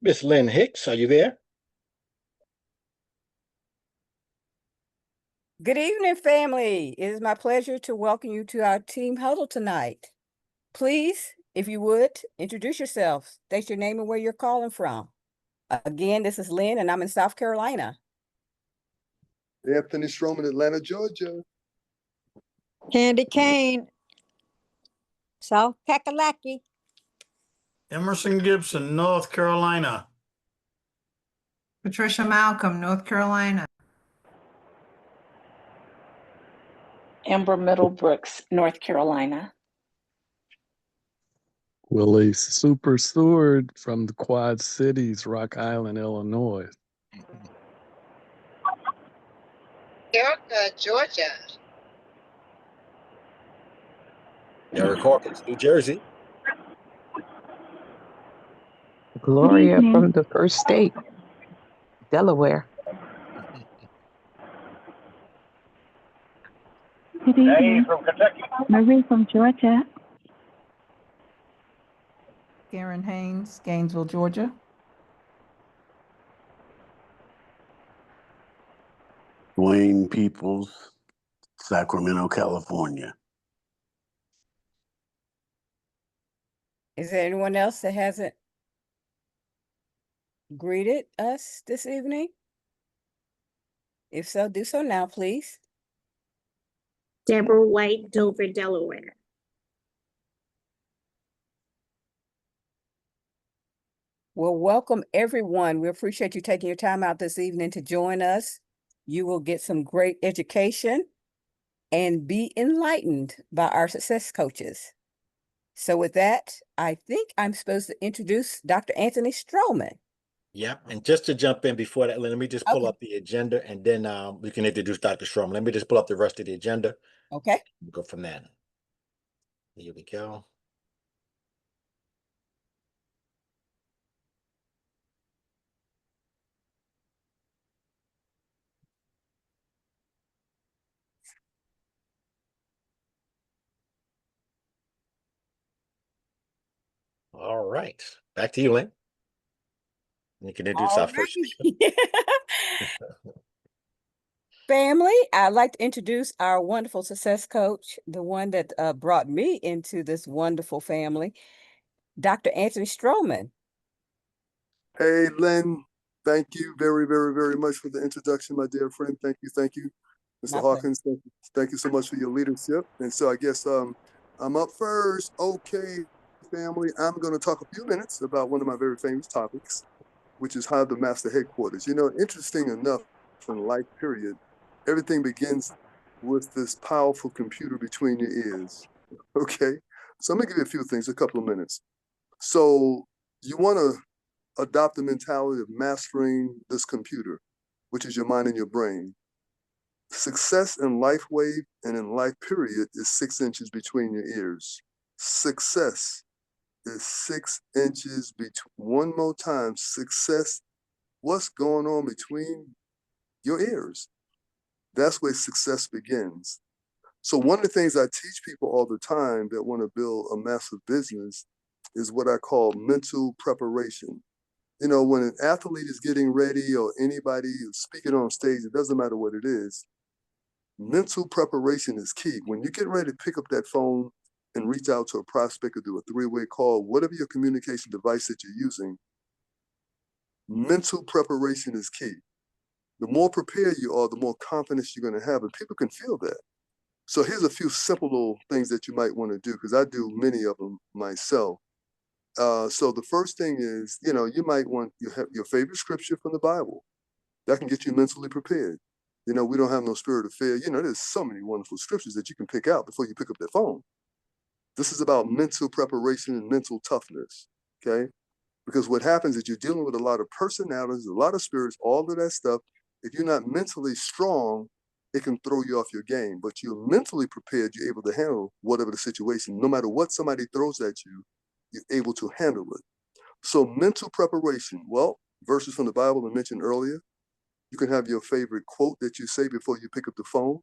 Miss Lynn Hicks, are you there? Good evening, family. It is my pleasure to welcome you to our team huddle tonight. Please, if you would, introduce yourselves. State your name and where you're calling from. Again, this is Lynn, and I'm in South Carolina. Anthony Stroman, Atlanta, Georgia. Candy Kane, South Kakalaki. Emerson Gibson, North Carolina. Patricia Malcolm, North Carolina. Amber Middlebrooks, North Carolina. Willie Super Stewart from the Quad Cities, Rock Island, Illinois. Erica, Georgia. Eric Hawkins, New Jersey. Gloria from the first state, Delaware. Good evening. Marie from Georgia. Karen Haynes, Gainesville, Georgia. Dwayne Peoples, Sacramento, California. Is there anyone else that hasn't greeted us this evening? If so, do so now, please. Deborah White, Dover, Delaware. Well, welcome everyone. We appreciate you taking your time out this evening to join us. You will get some great education and be enlightened by our success coaches. So with that, I think I'm supposed to introduce Dr. Anthony Stroman. Yep. And just to jump in before that, let me just pull Okay. up the agenda and then we can introduce Dr. Stroman. Let me just pull up the rest of the agenda. Okay. We'll go from that. Here we go. All right. Back to you, Lynn. You can introduce All our first right. speaker. Family, I'd like to introduce our wonderful success coach, the one that brought me into this wonderful family, Dr. Anthony Stroman. Hey, Len, thank you very, very, very much for the introduction, my dear friend. Thank you, Mr. My Hawkins. Thank you so much for your leadership. And so I guess I'm up first. Okay, family, I'm going to talk a few minutes about one of my very famous topics, which is how to master headquarters. You know, interesting enough, in life period, everything begins with this powerful computer between your ears. Okay, so I'm gonna give you a few things, a couple of minutes. So you want to adopt the mentality of mastering this computer, which is your mind and your brain. Success in life wave and in life period is 6 inches between your ears. Success is 6 inches between, one more time, success, what's going on between your ears? That's where success begins. So one of the things I teach people all the time that want to build a massive business is what I call mental preparation. You know, when an athlete is getting ready or anybody is speaking on stage, it doesn't matter what it is, mental preparation is key. When you get ready to pick up that phone and reach out to a prospect or do a 3-way call, whatever your communication device that you're using, mental preparation is key. The more prepared you are, the more confidence you're going to have, and people can feel that. So here's a few simple little things that you might want to do, because I do many of them myself. So the first thing is, you know, you might want your favorite scripture from the Bible. That can get you mentally prepared. You know, we don't have no spirit of fear. You know, there's so many wonderful scriptures that you can pick out before you pick up that phone. This is about mental preparation and mental toughness, okay? Because what happens is you're dealing with a lot of personalities, a lot of spirits, all of that stuff. If you're not mentally strong, it can throw you off your game. But you're mentally prepared, you're able to handle whatever the situation. No matter what somebody throws at you, you're able to handle it. So mental preparation, well, verses from the Bible I mentioned earlier. You can have your favorite quote that you say before you pick up the phone.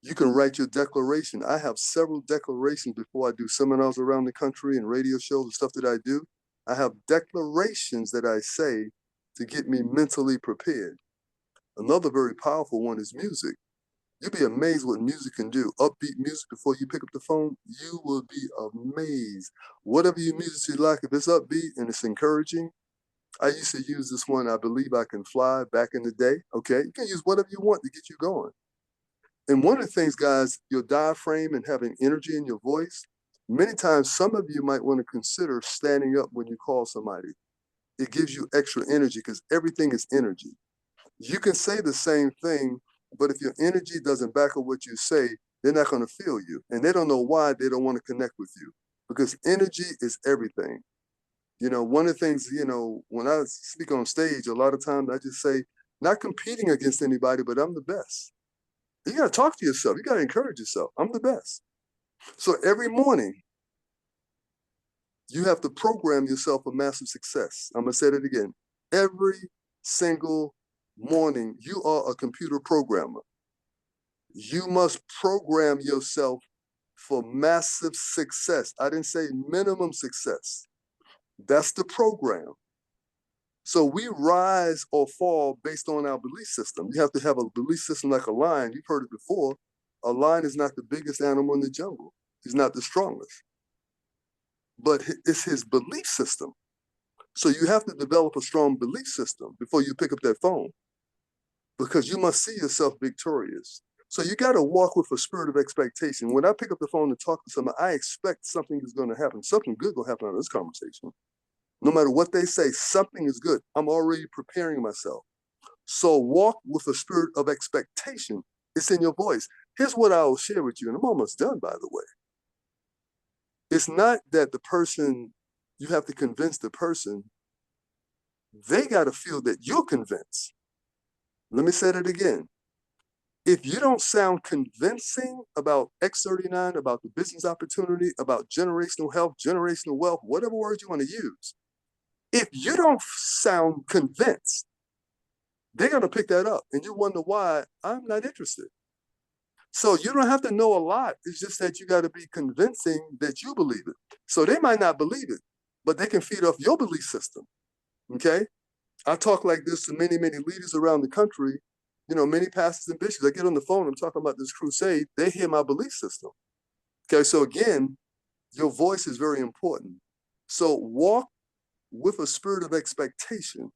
You can write your declaration. I have several declarations before I do seminars around the country and radio shows and stuff that I do. I have declarations that I say to get me mentally prepared. Another very powerful one is music. You'll be amazed what music can do. Upbeat music before you pick up the phone, you will be amazed. Whatever your music you like, if it's upbeat and it's encouraging, I used to use this one, I Believe I Can Fly, back in the day, okay? You can use whatever you want to get you going. And one of the things, guys, your diaphragm and having energy in your voice, many times some of you might want to consider standing up when you call somebody. It gives you extra energy because everything is energy. You can say the same thing, but if your energy doesn't back up what you say, they're not going to feel you. And they don't know why they don't want to connect with you, because energy is everything. You know, one of the things, you know, when I speak on stage, a lot of times I just say, not competing against anybody, but I'm the best. You got to talk to yourself. You got to encourage yourself. I'm the best. So every morning, you have to program yourself for massive success. I'm going to say that again. Every single morning, you are a computer programmer. You must program yourself for massive success. I didn't say minimum success. That's the program. So we rise or fall based on our belief system. You have to have a belief system like a lion. You've heard it before. A lion is not the biggest animal in the jungle. He's not the strongest. But it's his belief system. So you have to develop a strong belief system before you pick up that phone, because you must see yourself victorious. So you got to walk with a spirit of expectation. When I pick up the phone and talk to someone, I expect something is going to happen. Something good will happen out of this conversation. No matter what they say, something is good. I'm already preparing myself. So walk with a spirit of expectation. It's in your voice. Here's what I will share with you, and I'm almost done, by the way. It's not that the person, you have to convince the person. They got to feel that you're convinced. Let me say that again. If you don't sound convincing about X39, about the business opportunity, about generational health, generational wealth, whatever words you want to use, if you don't sound convinced, they're going to pick that up. And you wonder why I'm not interested. So you don't have to know a lot. It's just that you got to be convincing that you believe it. So they might not believe it, but they can feed off your belief system. Okay? I talk like this to many, many leaders around the country, many pastors and bishops. I get on the phone, I'm talking about this crusade, they hear my belief system. Okay, so again, your voice is very important. So walk with a spirit of expectation.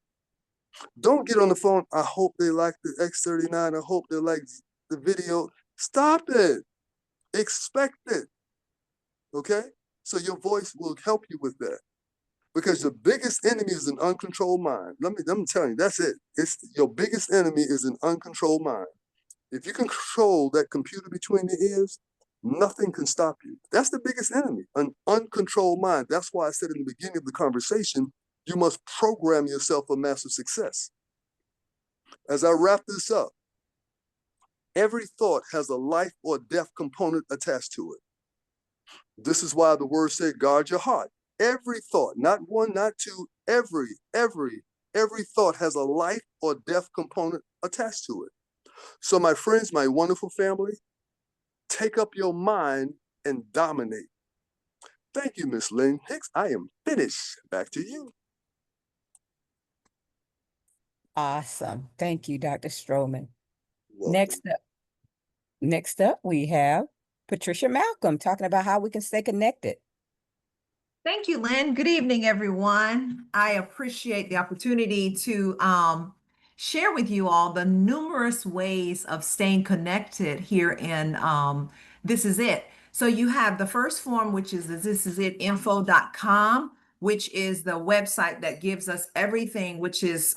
Don't get on the phone, I hope they like the X39, I hope they like the video. Stop it. Expect it. Okay? So your voice will help you with that. Because the biggest enemy is an uncontrolled mind. Let me tell you, that's it. It's your biggest enemy is an uncontrolled mind. If you control that computer between the ears, nothing can stop you. That's the biggest enemy, an uncontrolled mind. That's why I said in the beginning of the conversation, you must program yourself for massive success. As I wrap this up, every thought has a life or death component attached to it. This is why the word said, guard your heart. Every thought, not one, not two, every thought has a life or death component attached to it. So my friends, my wonderful family, take up your mind and dominate. Thank you, Miss Lynn Hicks. I am finished. Back to you. Awesome. Thank you, Dr. Stroman. Welcome. Next up, we have Patricia Malcolm talking about how we can stay connected. Thank you, Lynn. Good evening, everyone. I appreciate the opportunity to share with you all the numerous ways of staying connected here in This Is It. So you have the first form, which is the thisisit.info.com, which is the website that gives us everything, which is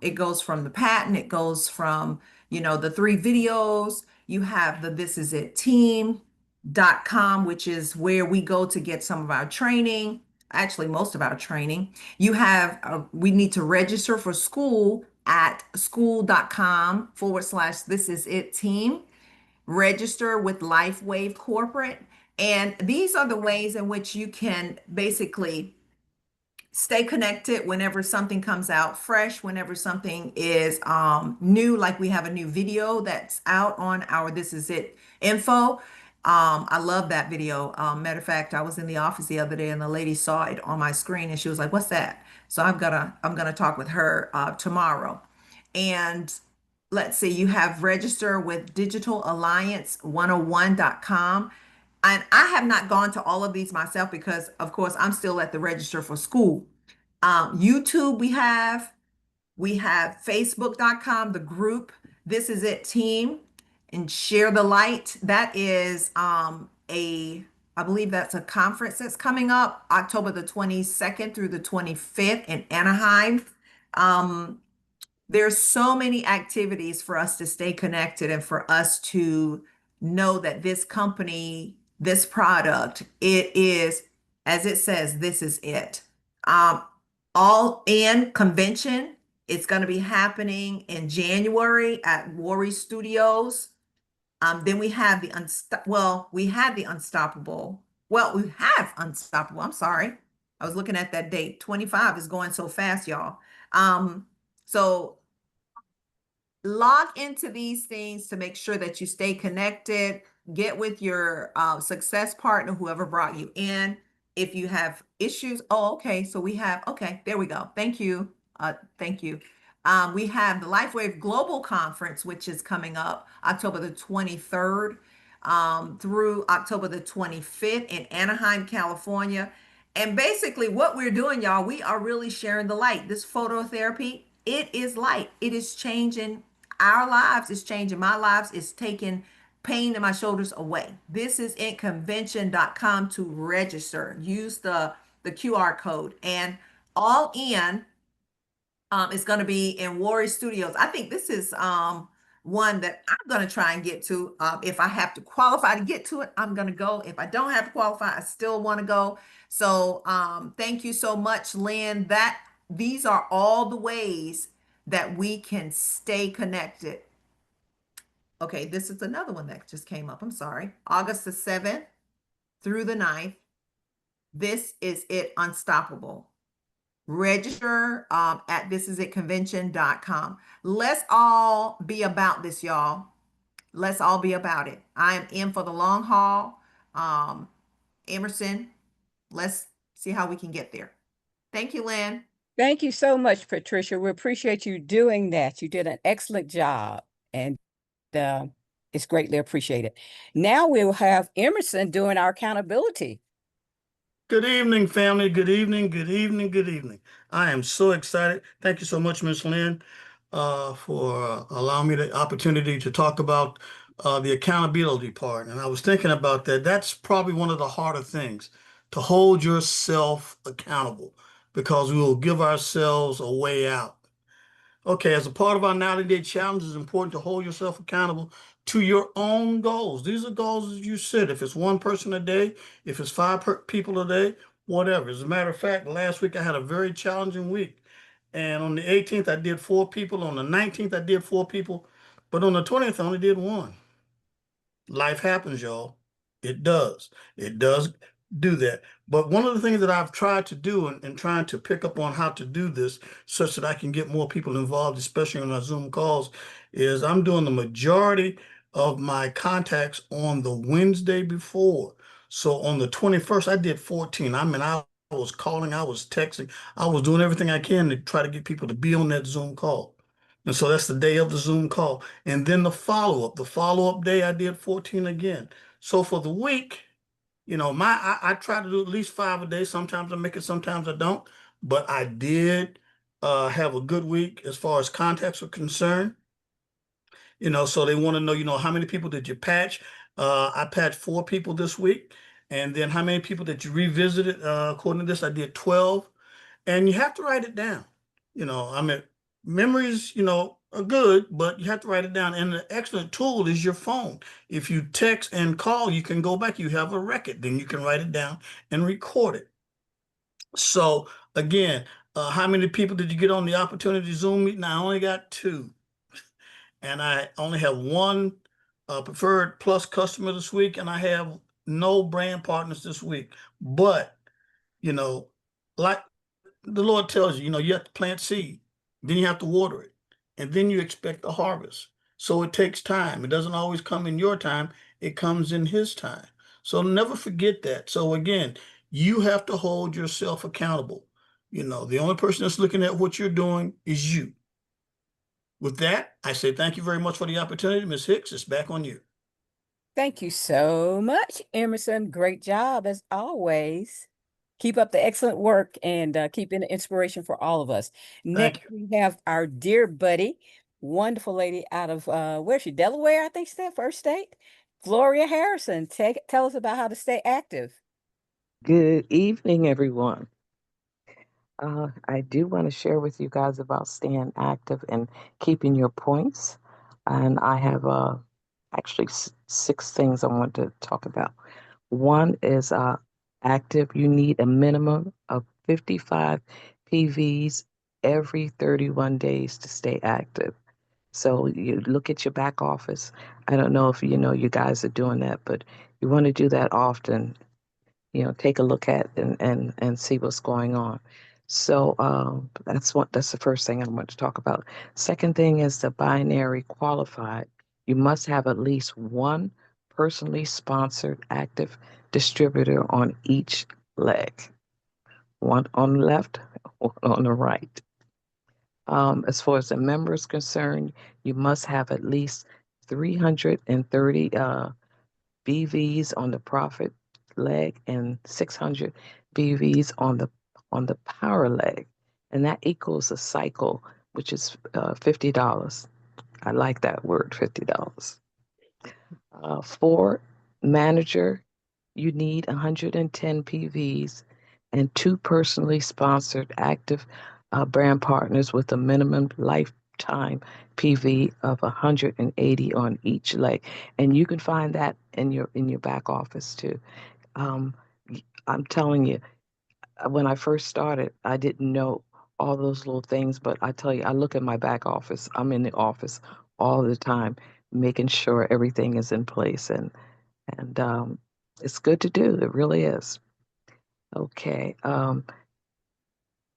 it goes from the patent, it goes from, the 3 videos. You have the This Is It team.com, which is where we go to get some of our training, actually most of our training. You have, we need to register for school at school.com/this is it team. Register with LifeWave Corporate. And these are the ways in which you can basically stay connected whenever something comes out fresh, whenever something is new, like we have a new video that's out on our This Is It info. I love that video. Matter of fact, I was in the office the other day and the lady saw it on my screen and she was like, "What's that?" So I'm gonna talk with her tomorrow. And let's see, you have register with digitalalliance101.com. And I have not gone to all of these myself because, of course, I'm still at the register for school. YouTube, we have facebook.com, the group, This Is It team, and Share the Light. That is I believe that's a conference that's coming up October the 22nd through the 25th in Anaheim. There's so many activities for us to stay connected and for us to know that this company, this product, it is, as it says, this is it. All in convention. It's going to be happening in January at Worry Studios. Then we have we had the unstoppable. Well, we have unstoppable. I'm sorry. I was looking at that date. 25 is going so fast, y'all. So log into these things to make sure that you stay connected. Get with your success partner, whoever brought you in. If you have issues, okay. So okay, there we go. Thank you. Thank you. We have the LifeWave Global Conference, which is coming up October the 23rd through October the 25th in Anaheim, California. And basically what we're doing, y'all, we are really sharing the light. This phototherapy, it is light. It is changing our lives. It's changing my lives. It's taking pain in my shoulders away. This is inconvention.com to register. Use the QR code, and all in is going to be in Warrior Studios. I think this is one that I'm going to try and get to. If I have to qualify to get to it, I'm going to go. If I don't have to qualify, I still want to go. So thank you so much, Lynn. These are all the ways that we can stay connected. Okay, this is another one that just came up. I'm sorry. August the 7th through the 9th. This is it, Unstoppable. Register at thisisitconvention.com. Let's all be about this, y'all. Let's all be about it. I am in for the long haul. Emerson, let's see how we can get there. Thank you, Lynn. Thank you so much, Patricia. We appreciate you doing that. You did an excellent job, and it's greatly appreciated. Now we'll have Emerson doing our accountability. Good evening, family. Good evening, good evening, good evening. I am so excited. Thank you so much, Ms. Lynn, for allowing me the opportunity to talk about the accountability part. And I was thinking about that. That's probably one of the harder things, to hold yourself accountable, because we will give ourselves a way out. Okay, as a part of our 90-day challenge, it's important to hold yourself accountable to your own goals. These are goals that you set. If it's one person a day, if it's people a day, whatever. As a matter of fact, last week I had a very challenging week. And on the 18th, I did 4 people. On the 19th, I did 4 people. But on the 20th, I only did 1. Life happens, y'all. It does. It does do that. But one of the things that I've tried to do and trying to pick up on how to do this such that I can get more people involved, especially on our Zoom calls, is I'm doing the majority of my contacts on the Wednesday before. So on the 21st, I did 14. I mean, I was calling, I was texting, I was doing everything I can to try to get people to be on that Zoom call. And so that's the day of the Zoom call. And then the follow-up day, I did 14 again. So for the week, I try to do at least 5 a day. Sometimes I make it, sometimes I don't. But I did have a good week as far as contacts are concerned. So they want to know, how many people did you patch? I patched 4 people this week. And then how many people that you revisited? According to this, I did 12. And you have to write it down. I mean, memories, are good, but you have to write it down. And the excellent tool is your phone. If you text and call, you can go back. You have a record. Then you can write it down and record it. So again, how many people did you get on the opportunity Zoom meeting? I only got 2. And I only have 1 preferred plus customer this week, and I have no brand partners this week. But, like the Lord tells you, you have to plant seed, then you have to water it, and then you expect the harvest. So it takes time. It doesn't always come in your time. It comes in His time. So never forget that. So again, you have to hold yourself accountable. The only person that's looking at what you're doing is you. With that, I say thank you very much for the opportunity. Ms. Hicks, it's back on you. Thank you so much, Emerson. Great job as always. Keep up the excellent work and keep in the inspiration for all of us. Next, we have our dear buddy, wonderful lady out of where's she? Delaware, I think she's that first state. Gloria Harrison. Tell us about how to stay active. Good evening, everyone. I do want to share with you guys about staying active and keeping your points. And I have actually 6 things I want to talk about. One is active. You need a minimum of 55 PVs every 31 days to stay active. So you look at your back office. I don't know if you guys are doing that, but you want to do that often. Take a look at and see what's going on. So that's the first thing I want to talk about. Second thing is the binary qualified. You must have at least one personally sponsored active distributor on each leg. One on the left, one on the right. As far as the member is concerned, you must have at least 330 BVs on the profit leg and 600 BVs on the power leg, and that equals a cycle, which is $50. I like that word, $50. For manager, you need 110 PVs and two personally sponsored active brand partners with a minimum lifetime PV of 180 on each leg. And you can find that in your back office too. Um, I'm telling you, when I first started, I didn't know all those little things, but I tell you, I look at my back office. I'm in the office all the time, making sure everything is in place, and it's good to do. It really is. Okay.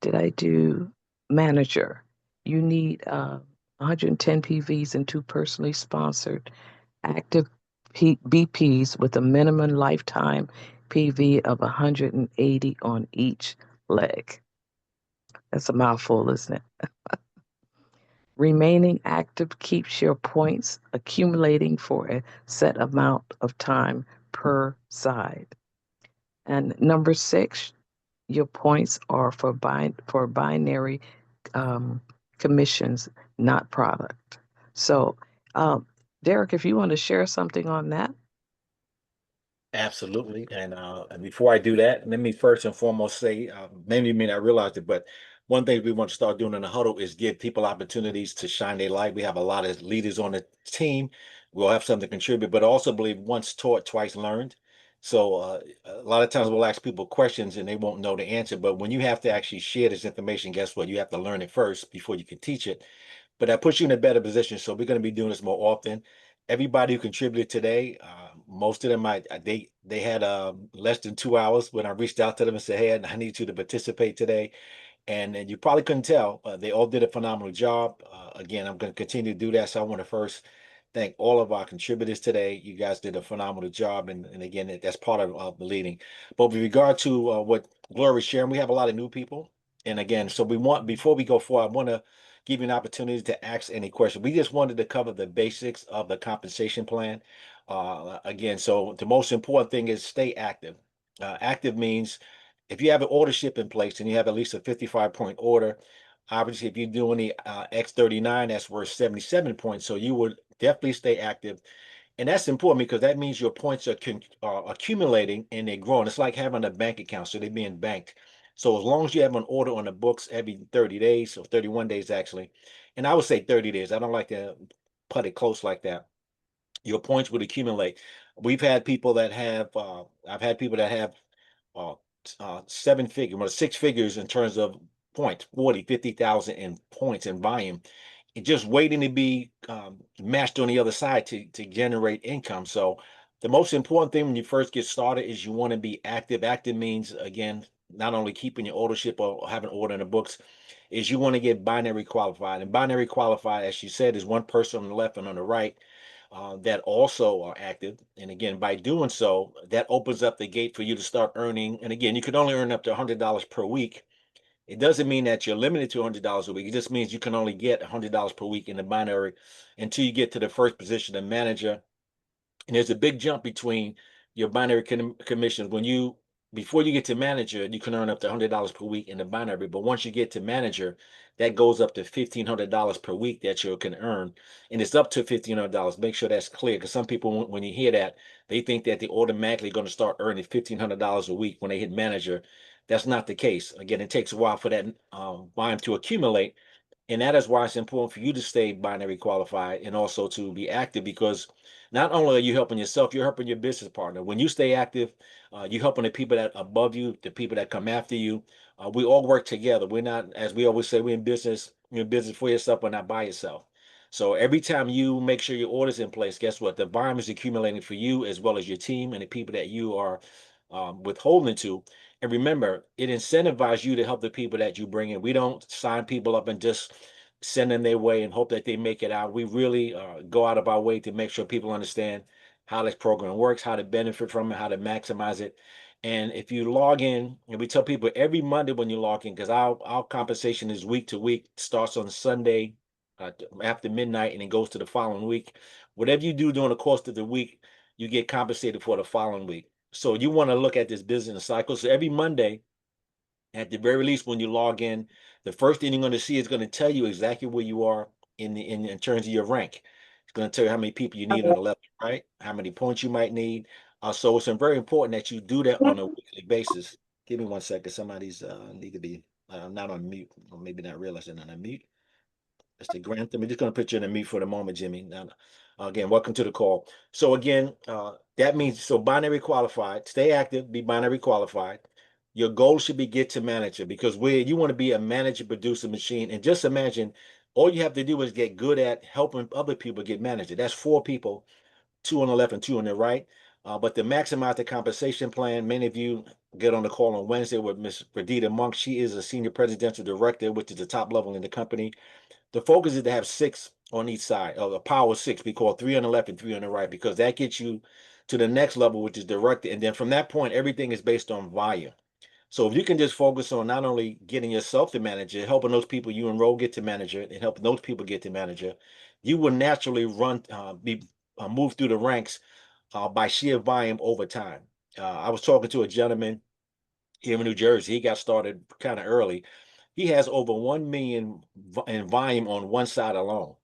Did I do manager? You need 110 PVs and two personally sponsored active BPs with a minimum lifetime PV of 180 on each leg. That's a mouthful, isn't it? Remaining active keeps your points accumulating for a set amount of time per side. And number 6, your points are for binary commissions, not product. So, Derek, if you want to share something on that. Absolutely. And before I do that, let me first and foremost say, many of you may not realize it, but one thing we want to start doing in the huddle is give people opportunities to shine their light. We have a lot of leaders on the team. We'll have something to contribute, but I also believe once taught, twice learned. So a lot of times we'll ask people questions and they won't know the answer. But when you have to actually share this information, guess what? You have to learn it first before you can teach it. But that puts you in a better position. So we're going to be doing this more often. Everybody who contributed today, most of them, they had less than 2 hours when I reached out to them and said, "Hey, I need you to participate today." And you probably couldn't tell. They all did a phenomenal job. Again, I'm going to continue to do that. So I want to first thank all of our contributors today. You guys did a phenomenal job. And again, that's part of the leading. But with regard to what Gloria is sharing, we have a lot of new people. And again, so before we go forward, I want to give you an opportunity to ask any question. We just wanted to cover the basics of the compensation plan. Again, so the most important thing is stay active. Active means if you have an ordership in place and you have at least a 55-point order, obviously if you're doing the X39, that's worth 77 points. So you would definitely stay active. And that's important because that means your points are accumulating and they're growing. It's like having a bank account, so they're being banked. So as long as you have an order on the books every 30 days or 31 days actually, and I would say 30 days. I don't like to put it close like that. Your points would accumulate. We've had people that have, I've had people that have uh, seven figure, well, six figures in terms of points, 40, 50,000 in points and volume, and just waiting to be matched on the other side to generate income. So the most important thing when you first get started is you want to be active. Active means, again, not only keeping your ownership or having order in the books, is you want to get binary qualified. And binary qualified, as you said, is one person on the left and on the right that also are active. And again, by doing so, that opens up the gate for you to start earning. And again, you can only earn up to $100 per week. It doesn't mean that you're limited to $100 a week. It just means you can only get $100 per week in the binary until you get to the first position of manager. And there's a big jump between your binary commissions. Before you get to manager, you can earn up to $100 per week in the binary. But once you get to manager, that goes up to $1,500 per week that you can earn. And it's up to $1,500. Make sure that's clear, because some people, when you hear that, they think that they automatically going to start earning $1,500 a week when they hit manager. That's not the case. Again, it takes a while for that volume to accumulate. And that is why it's important for you to stay binary qualified and also to be active, because not only are you helping yourself, you're helping your business partner. When you stay active, you're helping the people that above you, the people that come after you. We all work together. We're not, as we always say, we're in business for yourself, but not by yourself. So every time you make sure your order's in place, guess what? The volume is accumulating for you as well as your team and the people that you are withholding to. And remember, it incentivizes you to help the people that you bring in. We don't sign people up and just send them their way and hope that they make it out. We really go out of our way to make sure people understand how this program works, how to benefit from it, how to maximize it. And if you log in, and we tell people every Monday when you log in, because our compensation is week to week, starts on Sunday after midnight and it goes to the following week. Whatever you do during the course of the week, you get compensated for the following week. So you want to look at this business cycle. So every Monday, at the very least, when you log in, the first thing you're going to see is going to tell you exactly where you are in terms of your rank. It's going to tell you how many people you need on the left and right, how many points you might need. So it's very important that you do that on a weekly basis. Give me 1 second. Somebody's need to be not on mute, or maybe not realizing they're on mute. Mr. Grantham, I'm just going to put you in a mute for the moment, Jimmy. Now, again, welcome to the call. So again, that means, so binary qualified, stay active, be binary qualified. Your goal should be get to manager, because where you want to be a manager producer machine. And just imagine, all you have to do is get good at helping other people get manager. That's 4 people, 2 on the left and 2 on the right. But to maximize the compensation plan, many of you get on the call on Wednesday with Ms. Perdita Monk. She is a senior presidential director, which is the top level in the company. The focus is to have 6 on each side, or a power of 6. We call 3 on the left and 3 on the right, because that gets you to the next level, which is director. And then from that point, everything is based on volume. So if you can just focus on not only getting yourself to manager, helping those people you enroll get to manager, and helping those people get to manager, you will naturally move through the ranks by sheer volume over time. I was talking to a gentleman here in New Jersey. He got started kind of early. He has over 1 million in volume on one side alone.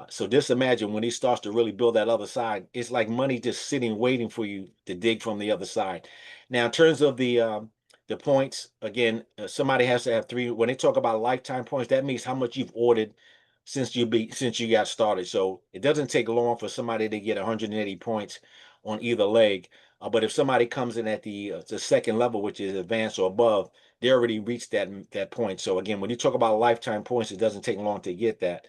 So just imagine when he starts to really build that other side, it's like money just sitting waiting for you to dig from the other side. Now, in terms of the points, again, somebody has to have 3. When they talk about lifetime points, that means how much you've ordered since you got started. So it doesn't take long for somebody to get 180 points on either leg. But if somebody comes in at the second level, which is advanced or above, they already reached that point. So again, when you talk about lifetime points, it doesn't take long to get that.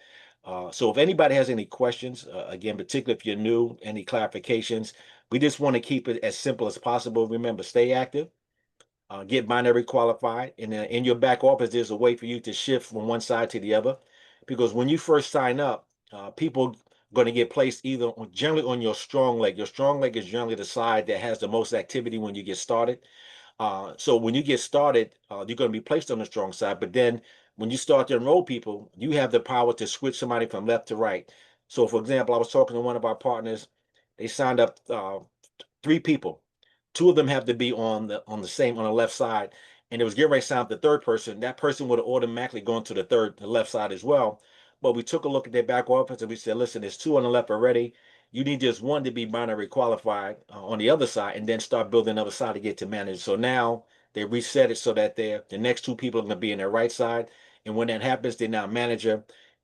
So if anybody has any questions, again, particularly if you're new, any clarifications, we just want to keep it as simple as possible. Remember, stay active, get binary qualified. And in your back office, there's a way for you to shift from one side to the other. Because when you first sign up, people going to get placed generally on your strong leg. Your strong leg is generally the side that has the most activity when you get started. So when you get started, you're going to be placed on the strong side. But then when you start to enroll people, you have the power to switch somebody from left to right. So for example, I was talking to one of our partners. They signed up 3 people. 2 of them have to be on the left side. And it was getting ready to sign up the 3rd person. That person would have automatically gone to the left side as well. But we took a look at their back office and we said, listen, there's 2 on the left already. You need just 1 to be binary qualified on the other side, and then start building another side to get to manage. So now they reset it so that the next 2 people are going to be in their right side. And when that happens, they're now manager.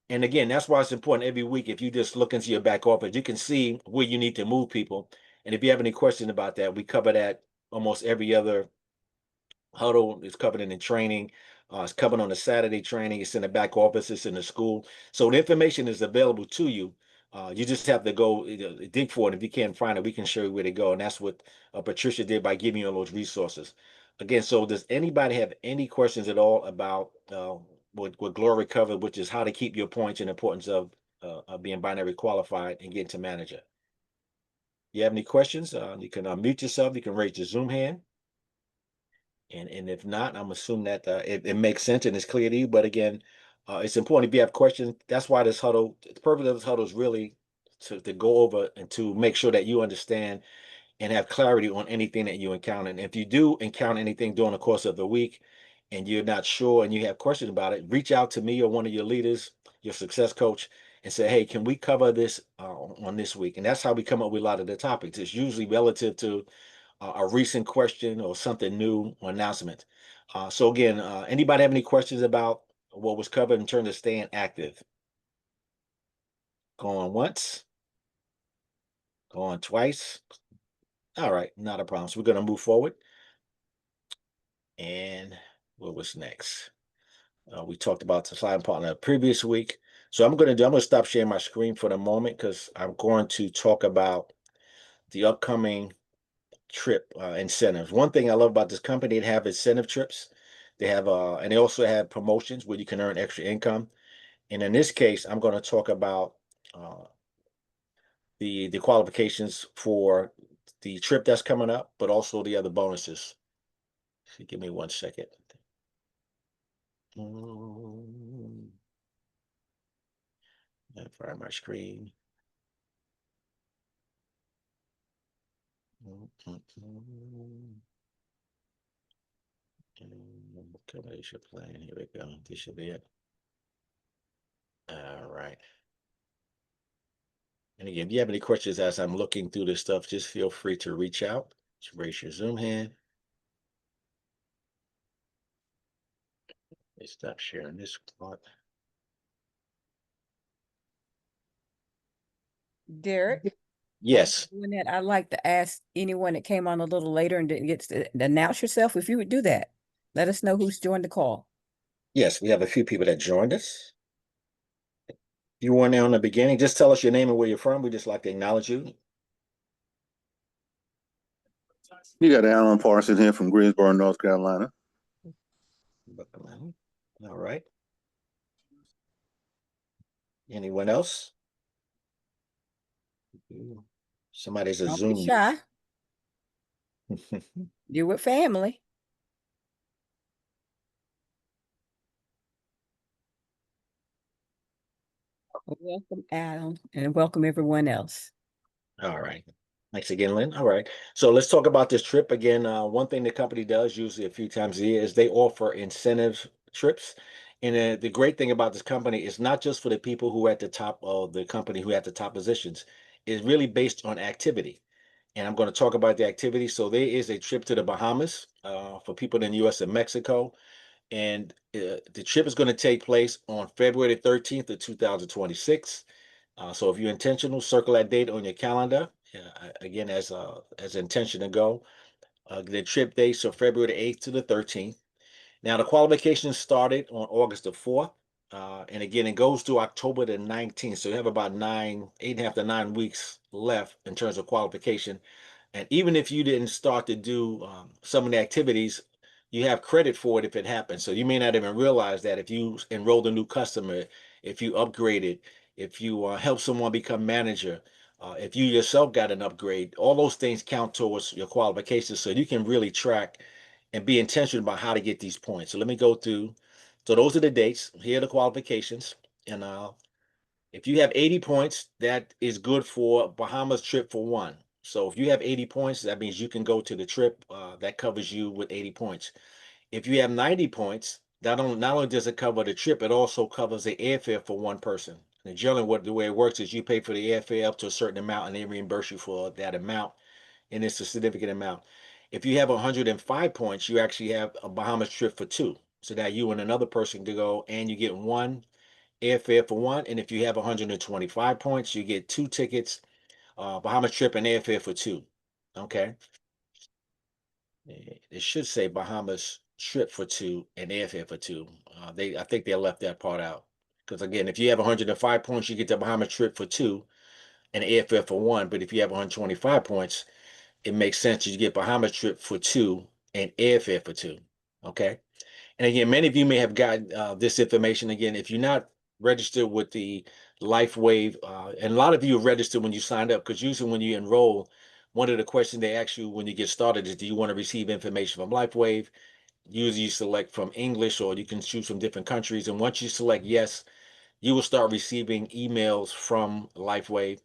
And again, that's why it's important every week. If you just look into your back office, you can see where you need to move people. And if you have any questions about that, we cover that almost every other Huddle. Is covered in the training. It's covered on the Saturday training. It's in the back office. It's in the school. So the information is available to you. You just have to go dig for it. If you can't find it, we can show you where to go. And that's what Patricia did by giving you all those resources. Again, so does anybody have any questions at all about what Glory covered, which is how to keep your points and the importance of being binary qualified and getting to manager? You have any questions? You can unmute yourself. You can raise your Zoom hand. And if not, I'm assuming that it makes sense and it's clear to you. But again, it's important if you have questions. That's why this huddle, the purpose of this huddle is really to go over and to make sure that you understand and have clarity on anything that you encounter. And if you do encounter anything during the course of the week and you're not sure and you have questions about it, reach out to me or one of your leaders, your success coach, and say, hey, can we cover this on this week? And that's how we come up with a lot of the topics. It's usually relative to a recent question or something new or announcement. So again, anybody have any questions about what was covered in terms of staying active? Going once, going twice. All right, not a problem. So we're going to move forward. And what was next? We talked about the slide partner previous week. So I'm going to stop sharing my screen for the moment because I'm going to talk about the upcoming trip incentives. One thing I love about this company, they have incentive trips. They have and they also have promotions where you can earn extra income. And in this case, I'm going to talk about uh, the qualifications for the trip that's coming up, but also the other bonuses. So give me 1 second. Fire my screen. Combination plan. Here we go. This should be it. All right. And again, if you have any questions as I'm looking through this stuff, just feel free to reach out. Just raise your Zoom hand. Let's stop sharing this part. Derek, Yes. doing that, I'd like to ask anyone that came on a little later and didn't get to announce yourself, if you would do that. Let us know who's joined the call. Yes, we have a few people that joined us. You weren't there on the beginning. Just tell us your name and where you're from. We just like to acknowledge you. You got Alan Parson here from Greensboro, North Carolina. All right. Anyone else? Somebody's a Don't be Zoom. shy. You're with family. Welcome, Adam, and welcome everyone else. All right. Thanks again, Lynn. All right. So let's talk about this trip again. One thing the company does usually a few times a year is they offer incentive trips. And the great thing about this company is not just for the people who are at the top of the company who have the top positions. It's really based on activity. And I'm going to talk about the activity. So there is a trip to the Bahamas for people in the U.S. and Mexico. And the trip is going to take place on February 13th of 2026. So if you're intentional, circle that date on your calendar. Again, as intention to go. The trip dates are February 8th to the 13th. Now the qualifications started on August the 4th. And again, it goes to October the 19th. So you have about 8.5 to 9 weeks left in terms of qualification. And even if you didn't start to do some of the activities, you have credit for it if it happens. So you may not even realize that if you enrolled a new customer, if you upgraded, if you help someone become manager, if you yourself got an upgrade, all those things count towards your qualifications. So you can really track and be intentional about how to get these points. So let me go through. So those are the dates. Here are the qualifications. And if you have 80 points, that is good for Bahamas trip for one. So if you have 80 points, that means you can go to the trip that covers you with 80 points. If you have 90 points, not only does it cover the trip, it also covers the airfare for one person. And generally, the way it works is you pay for the airfare up to a certain amount, and they reimburse you for that amount, and it's a significant amount. If you have 105 points, you actually have a Bahamas trip for two. So that you and another person can go, and you get one airfare for one. And if you have 125 points, you get two tickets, Bahamas trip and airfare for two. Okay. It should say Bahamas trip for two and airfare for two. I think they left that part out. Because again, if you have 105 points, you get the Bahamas trip for two and airfare for one. But if you have 125 points, it makes sense that you get Bahamas trip for two and airfare for two. Okay. And again, many of you may have gotten this information. Again, if you're not registered with the LifeWave, and a lot of you are registered when you signed up, because usually when you enroll, one of the questions they ask you when you get started is, do you want to receive information from LifeWave? Usually you select from English, or you can choose from different countries. And once you select yes, you will start receiving emails from LifeWave.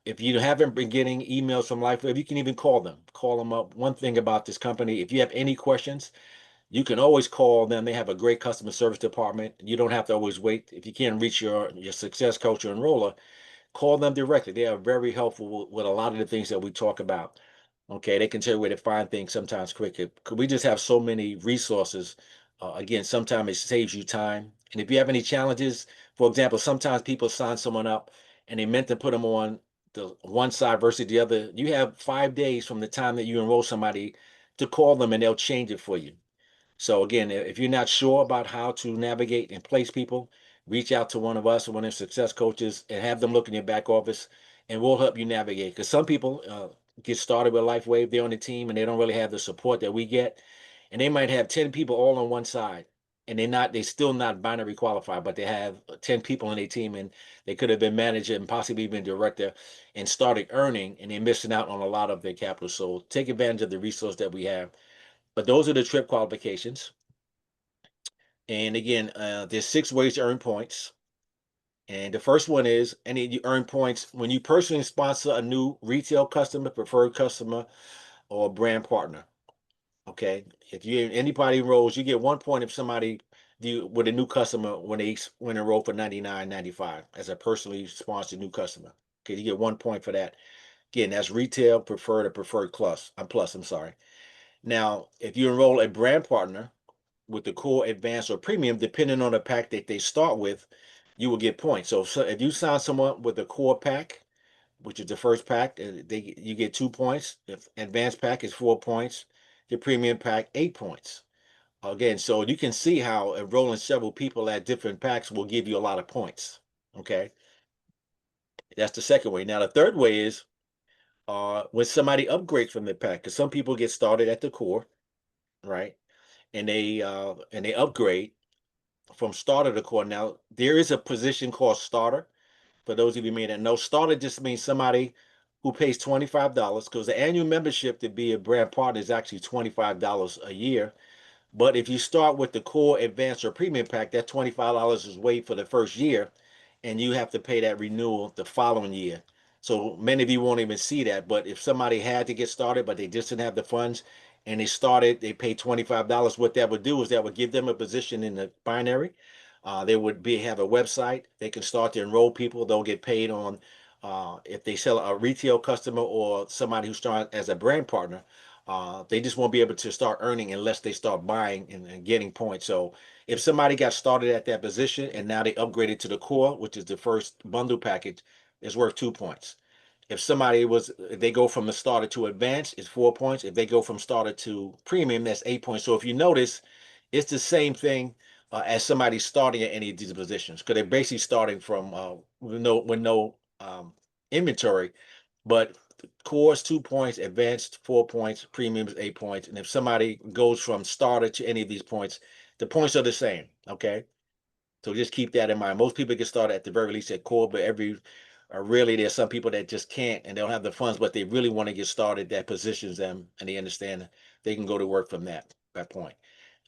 If you haven't been getting emails from LifeWave, you can even call them. Call them up. One thing about this company, if you have any questions, you can always call them. They have a great customer service department. You don't have to always wait. If you can't reach your success coach or enroller, call them directly. They are very helpful with a lot of the things that we talk about. Okay, they can tell you where to find things sometimes quicker. We just have so many resources. Again, sometimes it saves you time. And if you have any challenges, for example, sometimes people sign someone up and they meant to put them on the one side versus the other. You have 5 days from the time that you enroll somebody to call them, and they'll change it for you. So again, if you're not sure about how to navigate and place people, reach out to one of us or one of the success coaches and have them look in your back office, and we'll help you navigate. Because some people get started with LifeWave, they're on the team and they don't really have the support that we get, and they might have 10 people all on one side, and they still not binary qualified, but they have 10 people on their team, and they could have been manager and possibly even director and started earning, and they're missing out on a lot of their capital. So take advantage of the resource that we have. But those are the trip qualifications. And again, there's 6 ways to earn points. And the first one is, you earn points when you personally sponsor a new retail customer, preferred customer, or brand partner. Okay, if you anybody enrolls, you get 1 point if somebody with a new customer when they enroll for $99.95 as a personally sponsored new customer. Okay, you get 1 point for that. Again, that's retail, preferred, or preferred plus. I'm sorry. Now, if you enroll a brand partner with the core, advanced, or premium, depending on the pack that they start with, you will get points. So if you sign someone with the core pack, which is the first pack, you get 2 points. If advanced pack is 4 points, the premium pack 8 points. Again, so you can see how enrolling several people at different packs will give you a lot of points. Okay, that's the second way. Now the third way is when somebody upgrades from the pack, because some people get started at the core, right? And they upgrade from starter to core. Now, there is a position called starter. For those of you may not know, starter just means somebody who pays $25 because the annual membership to be a brand partner is actually $25 a year. But if you start with the core, advanced, or premium pack, that $25 is waived for the first year, and you have to pay that renewal the following year. So many of you won't even see that. But if somebody had to get started, but they just didn't have the funds, and they paid $25, what that would do is that would give them a position in the binary. They would have a website. They can start to enroll people. They'll get paid on if they sell a retail customer or somebody who's starting as a brand partner. They just won't be able to start earning unless they start buying and getting points. So if somebody got started at that position and now they upgraded to the core, which is the first bundle package, it's worth 2 points. If they go from the starter to advanced, it's 4 points. If they go from starter to premium, that's 8 points. So if you notice, it's the same thing as somebody starting at any of these positions because they're basically starting from with no inventory, but core is 2 points, advanced 4 points, premium is 8 points. And if somebody goes from starter to any of these points, the points are the same. Okay. So just keep that in mind. Most people get started at the very least at core, but really there's some people that just can't and they don't have the funds, but they really want to get started. That positions them and they understand they can go to work from that point.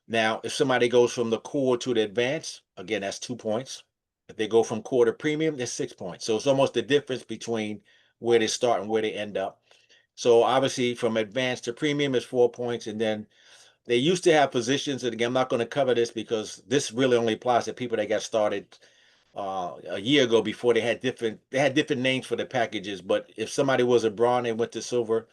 Now, if somebody goes from the core to the advanced, again, that's 2 points. If they go from core to premium, that's 6 points. So it's almost the difference between where they start and where they end up. So obviously from advanced to premium is 4 points. And then they used to have positions, and again, I'm not going to cover this because this really only applies to people that got started a year ago before they had different names for the packages. But if somebody was a bronze, they went to silver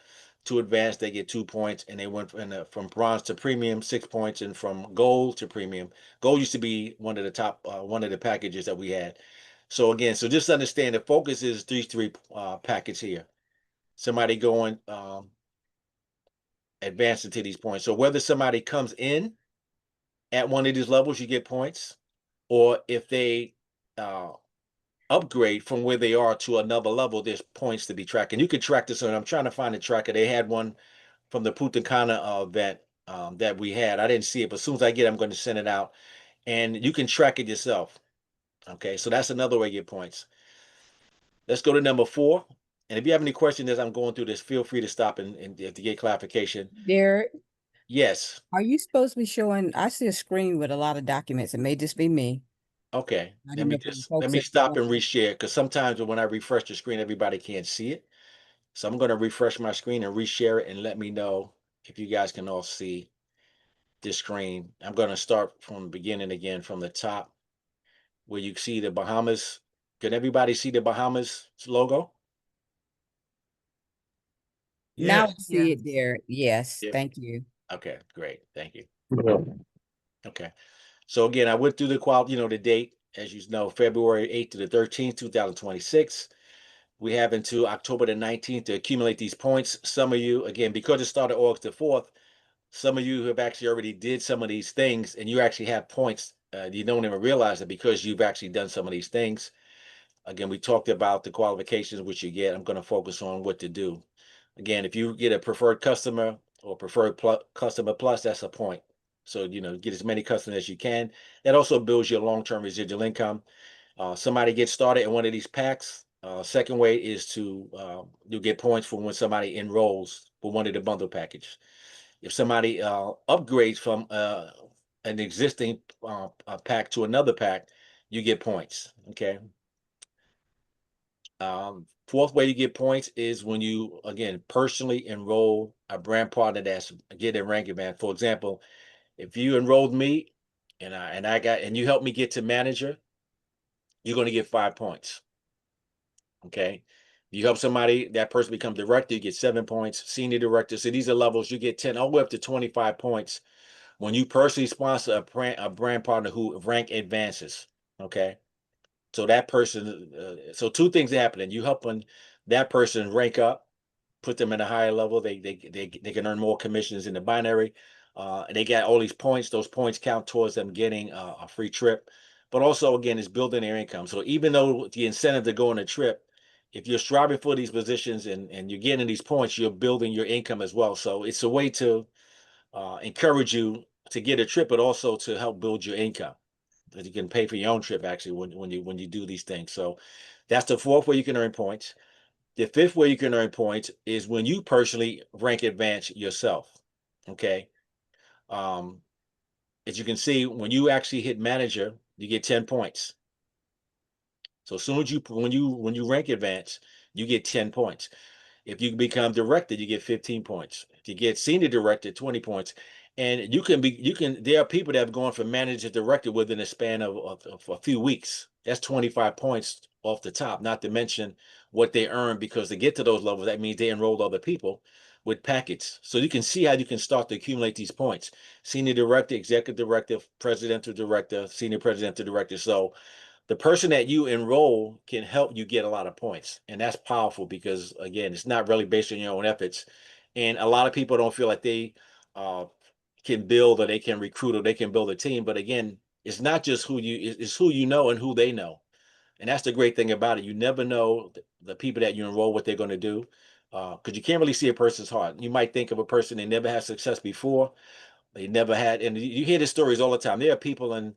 to advanced, they get 2 points, and they went from bronze to premium, 6 points, and from gold to premium. Gold used to be one of the top, one of the packages that we had. So again, so just understand the focus is these three packets here. Somebody going advancing to these points. So whether somebody comes in at one of these levels, you get points, or if they upgrade from where they are to another level, there's points to be tracked. And you can track this, and I'm trying to find the tracker. They had one from the Punta Cana event that we had. I didn't see it, but as soon as I get it, I'm going to send it out. And you can track it yourself. Okay, so that's another way to get points. Let's go to number 4. And if you have any questions as I'm going through this, feel free to stop and to get clarification. Derek, Yes. are you supposed to be showing? I see a screen with a lot of documents. It may just be me. Okay. I Let don't me know if just let folks me at stop home. and reshare because sometimes when I refresh the screen, everybody can't see it. So I'm going to refresh my screen and reshare it and let me know if you guys can all see this screen. I'm going to start from the beginning again from the top where you see the Bahamas. Can everybody see the Bahamas logo? Now I Yes. see it there. Yes, Yep. thank you. Okay, great. Thank you. Okay. So again, I went through the date, as you know, February 8th to the 13th, 2026. We have until October the 19th to accumulate these points. Some of you, again, because it started August the 4th, Some of you have actually already did some of these things, and you actually have points. You don't even realize it because you've actually done some of these things. Again, we talked about the qualifications which you get. I'm going to focus on what to do. Again, if you get a preferred customer or customer plus, that's a point. So, get as many customers as you can. That also builds your long-term residual income. Somebody gets started in one of these packs. Second way is you get points for when somebody enrolls for one of the bundle package. If somebody upgrades from an existing pack to another pack, you get points. Okay. Fourth way you get points is when you, again, personally enroll a brand partner that's getting rank advance. For example, if you enrolled me and you helped me get to manager, you're going to get 5 points. Okay. You help somebody, that person become director, you get 7 points. Senior director. So these are levels, you get 10, all the way up to 25 points when you personally sponsor a brand partner who rank advances. Okay. So that person, so two things happening. You helping that person rank up, put them in a higher level. They can earn more commissions in the binary. And they got all these points. Those points count towards them getting a free trip. But also, again, it's building their income. So even though the incentive to go on a trip, if you're striving for these positions and you're getting these points, you're building your income as well. So it's a way to encourage you to get a trip, but also to help build your income. That you can pay for your own trip actually when you do these things. So that's the fourth way you can earn points. The fifth way you can earn points is when you personally rank advance yourself. Okay. Um, as you can see, when you actually hit manager, you get 10 points. So as soon as when you rank advance, you get 10 points. If you become director, you get 15 points. If you get senior director, 20 points. And there are people that have gone from manager to director within a span of a few weeks. That's 25 points off the top, not to mention what they earn because to get to those levels, that means they enrolled other people with packets. So you can see how you can start to accumulate these points. Senior director, executive director, presidential director, senior presidential director. So the person that you enroll can help you get a lot of points. And that's powerful because, again, it's not really based on your own efforts. And a lot of people don't feel like they uh, can build or they can recruit or they can build a team. But again, it's not just it's who you know and who they know. And that's the great thing about it. You never know the people that you enroll, what they're going to do. Because you can't really see a person's heart. You might think of a person, they never had success before. They never had, and you hear the stories all the time. There are people in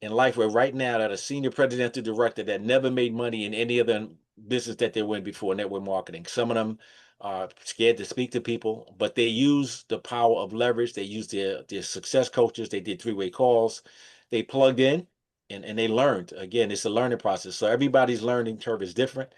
life where right now that a senior presidential director that never made money in any other business that they were in before network marketing. Some of them are scared to speak to people, but they use the power of leverage. They use their success coaches. They did three-way calls. They plugged in and they learned. Again, it's a learning process. So everybody's learning curve is different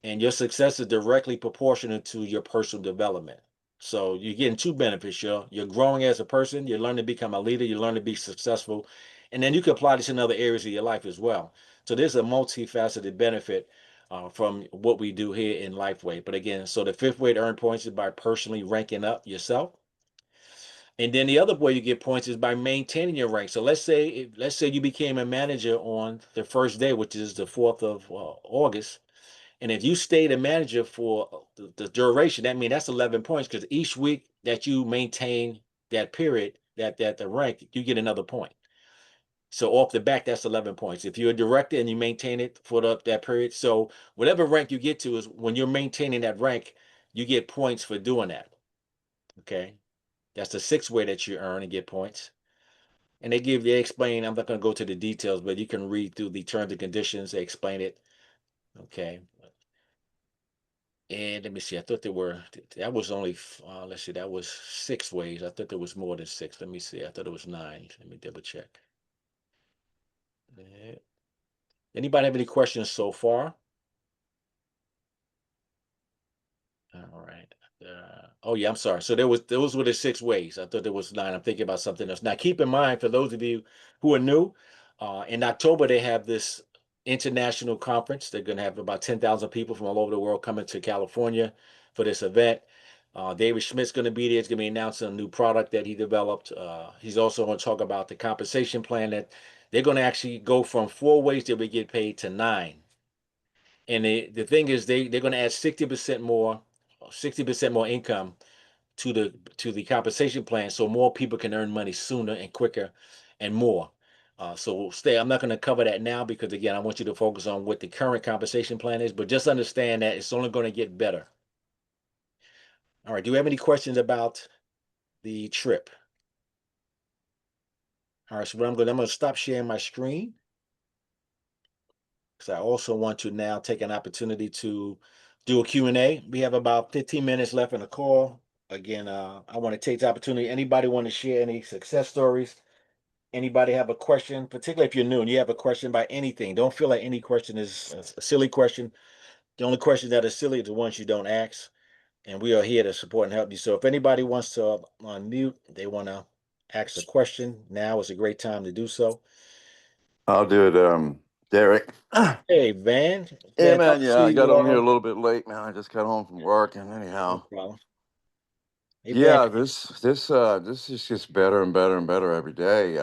and your success is directly proportional to your personal development. So you're getting two benefits. You're growing as a person, you learn to become a leader, you learn to be successful, and then you can apply this in other areas of your life as well. So there's a multifaceted benefit from what we do here in Lifeway. But again, so the fifth way to earn points is by personally ranking up yourself. And then the other way you get points is by maintaining your rank. So let's say you became a manager on the first day, which is the 4th of August. And if you stayed a manager for the duration, that means that's 11 points because each week that you maintain that period, that the rank, you get another point. So off the back, that's 11 points. If you're a director and you maintain it for that period, so whatever rank you get to is when you're maintaining that rank, you get points for doing that. Okay, that's the sixth way that you earn and get points. And they explain. I'm not going to go to the details, but you can read through the terms and conditions. They explain it. Okay. And let me see. I thought that was only, let's see, that was 6 ways. I thought there was more than six. Let me see. I thought it was 9. Let me double check. Anybody have any questions so far? All right. Oh yeah, I'm sorry. So those were the 6 ways. I thought there was 9. I'm thinking about something else. Now keep in mind for those of you who are new, in October they have this international conference. They're going to have about 10,000 people from all over the world coming to California for this event. David Schmidt's going to be there. He's going to be announcing a new product that he developed. He's also going to talk about the compensation plan that they're going to actually go from 4 ways that we get paid to 9. And the thing is they're going to add 60% more income to the compensation plan, so more people can earn money sooner and quicker and more. So I'm not going to cover that now because again, I want you to focus on what the current compensation plan is, but just understand that it's only going to get better. All right. Do you have any questions about the trip? All right. So what I'm going to stop sharing my screen because I also want to now take an opportunity to do a Q&A. We have about 15 minutes left in the call. Again, I want to take the opportunity. Anybody want to share any success stories? Anybody have a question, particularly if you're new and you have a question about anything? Don't feel like any question is a silly question. The only questions that are silly are the ones you don't ask. And we are here to support and help you. So if anybody wants to unmute, they want to ask a question, now is a great time to do so. I'll do it, Derek. Hey, Van. Yeah, Van, man. up Yeah, to I got you. on here a little bit late, man. I just got home from work, and No anyhow, problem. Hey, Van. yeah, this is just better and better and better every day.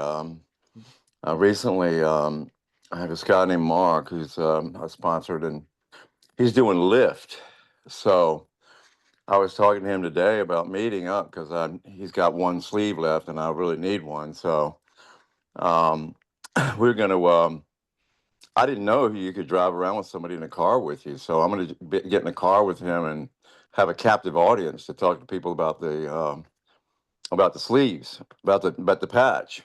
Recently, I have this guy named Mark who's I sponsored, and he's doing Lyft. So I was talking to him today about meeting up because he's got one sleeve left, and I really need one. So um, we're gonna. I didn't know you could drive around with somebody in a car with you. So I'm going to get in a car with him and have a captive audience to talk to people about the sleeves, about the patch.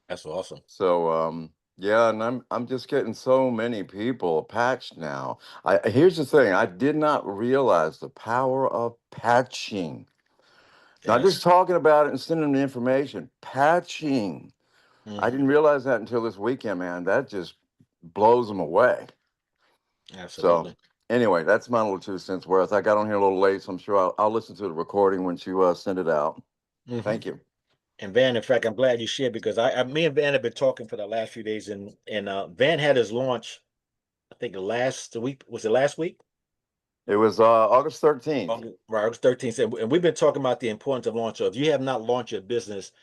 That's awesome. So yeah, and I'm just getting so many people patched now. Here's the thing: I did not realize the power of patching. Not Yes. just talking about it and sending the information, patching. I didn't realize that until this weekend, man. That just blows them away. So Absolutely. anyway, that's my little 2 cents worth. I got on here a little late, so I'm sure I'll listen to the recording once you send it out. Thank you. And Van, in fact, I'm glad you shared because me and Van have been talking for the last few days, and Van had his launch, I think last week. Was it last week? It was August 13th. Right, August 13th. And we've been talking about the importance of launch. So if you have not launched your business,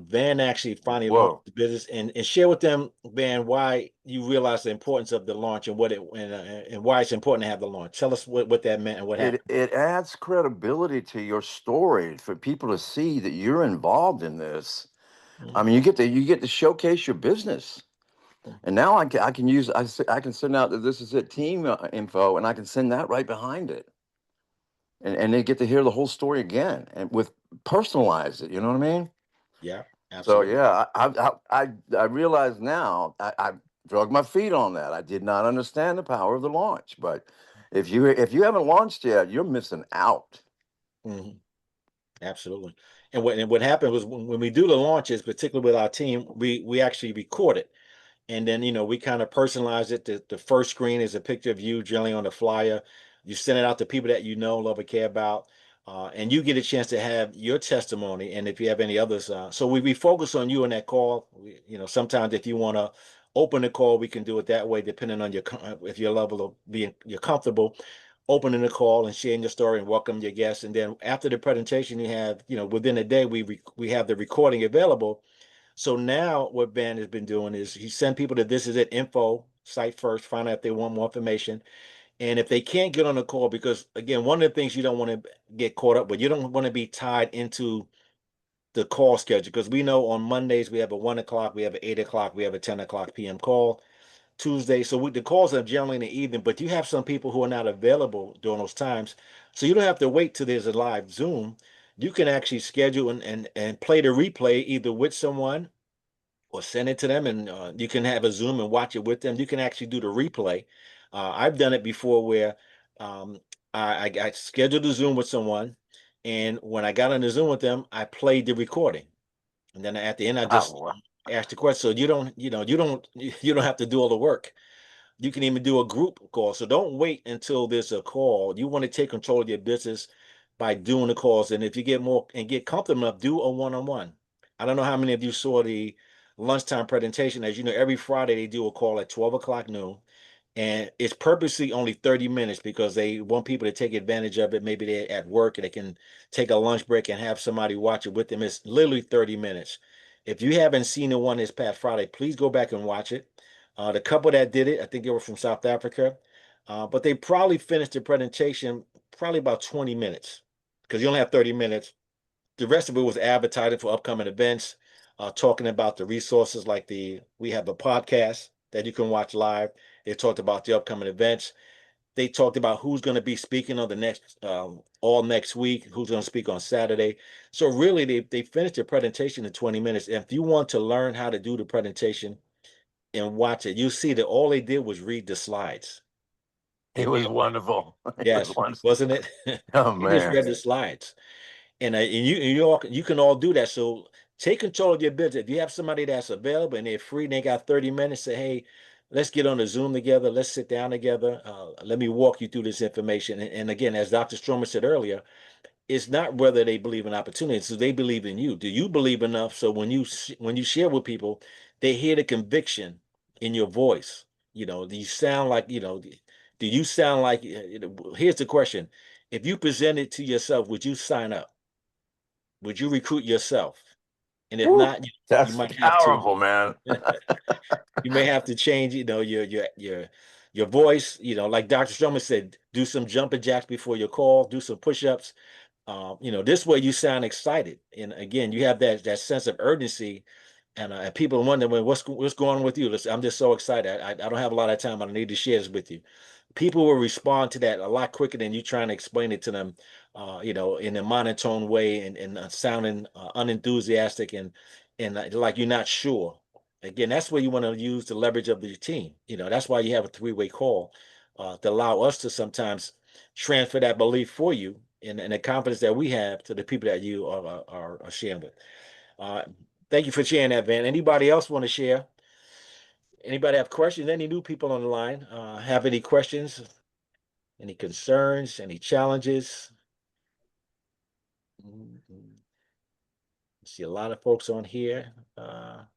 Van actually finally launched the business, and share with them, Van, why you realize the importance of the launch and what it and why it's important to have the launch. Tell us what that meant and what happened. It adds credibility to your story for people to see that you're involved in this. I mean, you get to showcase your business. And now I can use I can send out that this is it team info, and I can send that right behind it. And they get to hear the whole story again and with personalize it. You know what I mean? Yeah, So absolutely. yeah, I realize now I drug my feet on that. I did not understand the power of the launch, but if you haven't launched yet, you're missing out. Absolutely. And what happened was when we do the launches, particularly with our team, we actually record it. And then, we kind of personalize it. The first screen is a picture of you generally on the flyer. You send it out to people that you know, love, or care about. And you get a chance to have your testimony. And if you have any others, so we focus on you in that call. Sometimes if you want to open the call, we can do it that way, depending on if your level of you're comfortable opening the call and sharing your story and welcome your guests. And then after the presentation, you have, within a day, we have the recording available. So now what Ben has been doing is he sent people to This Is It info site first, find out if they want more information. And if they can't get on the call, because again, one of the things you don't want to get caught up with, you don't want to be tied into the call schedule, because we know on Mondays we have a 1 o'clock, we have an 8 o'clock, we have a 10 o'clock p.m. call. Tuesday, so the calls are generally in the evening, but you have some people who are not available during those times. So you don't have to wait till there's a live Zoom. You can actually schedule and play the replay either with someone or send it to them, and you can have a Zoom and watch it with them. You can actually do the replay. I've done it before where um, I scheduled a Zoom with someone, and when I got on the Zoom with them, I played the recording, and then at the end I just Wow. asked the question. So you don't have to do all the work. You can even do a group call. So don't wait until there's a call. You want to take control of your business by doing the calls. And if you get more and get comfortable enough, do a one-on-one. I don't know how many of you saw the lunchtime presentation. As you know, every Friday they do a call at 12 o'clock noon. And it's purposely only 30 minutes because they want people to take advantage of it. Maybe they're at work and they can take a lunch break and have somebody watch it with them. It's literally 30 minutes. If you haven't seen the one this past Friday, please go back and watch it. The couple that did it, I think they were from South Africa, but they probably finished the presentation probably about 20 minutes. because you only have 30 minutes. The rest of it was advertising for upcoming events, talking about the resources like we have a podcast that you can watch live. They talked about the upcoming events. They talked about who's going to be speaking on the next all next week, who's going to speak on Saturday. So really, they finished their presentation in 20 minutes. And if you want to learn how to do the presentation and watch it, you'll see that all they did was read the slides. It was wonderful. It was Yes, wonderful. wasn't it? Oh They just man. read the slides. And you can all do that. So take control of your business. If you have somebody that's available and they're free and they got 30 minutes, say, hey, let's get on a Zoom together. Let's sit down together. Let me walk you through this information. And again, as Dr. Stromer said earlier, it's not whether they believe in opportunities, so they believe in you. Do you believe enough so when you share with people, they hear the conviction in your voice? Do you sound like, do you sound like, here's the question. If you present it to yourself, would you sign up? Would you recruit yourself? And if Woo, not, you that's might have to powerful, man. you may have to change, your voice, like Dr. Stroman said, do some jumping jacks before your call, do some push-ups. This way you sound excited. And again, you have that sense of urgency. And people wonder, well, what's going on with you? Listen, I'm just so excited. I don't have a lot of time, but I need to share this with you. People will respond to that a lot quicker than you trying to explain it to them, in a monotone way and sounding unenthusiastic and like you're not sure. Again, that's where you want to use the leverage of your team. That's why you have a three-way call to allow us to sometimes transfer that belief for you and the confidence that we have to the people that you are sharing with. Uh, Thank you for sharing that, Van. Anybody else want to share? Anybody have questions? Any new people on the line have any questions, any concerns, any challenges? See a lot of folks on here. And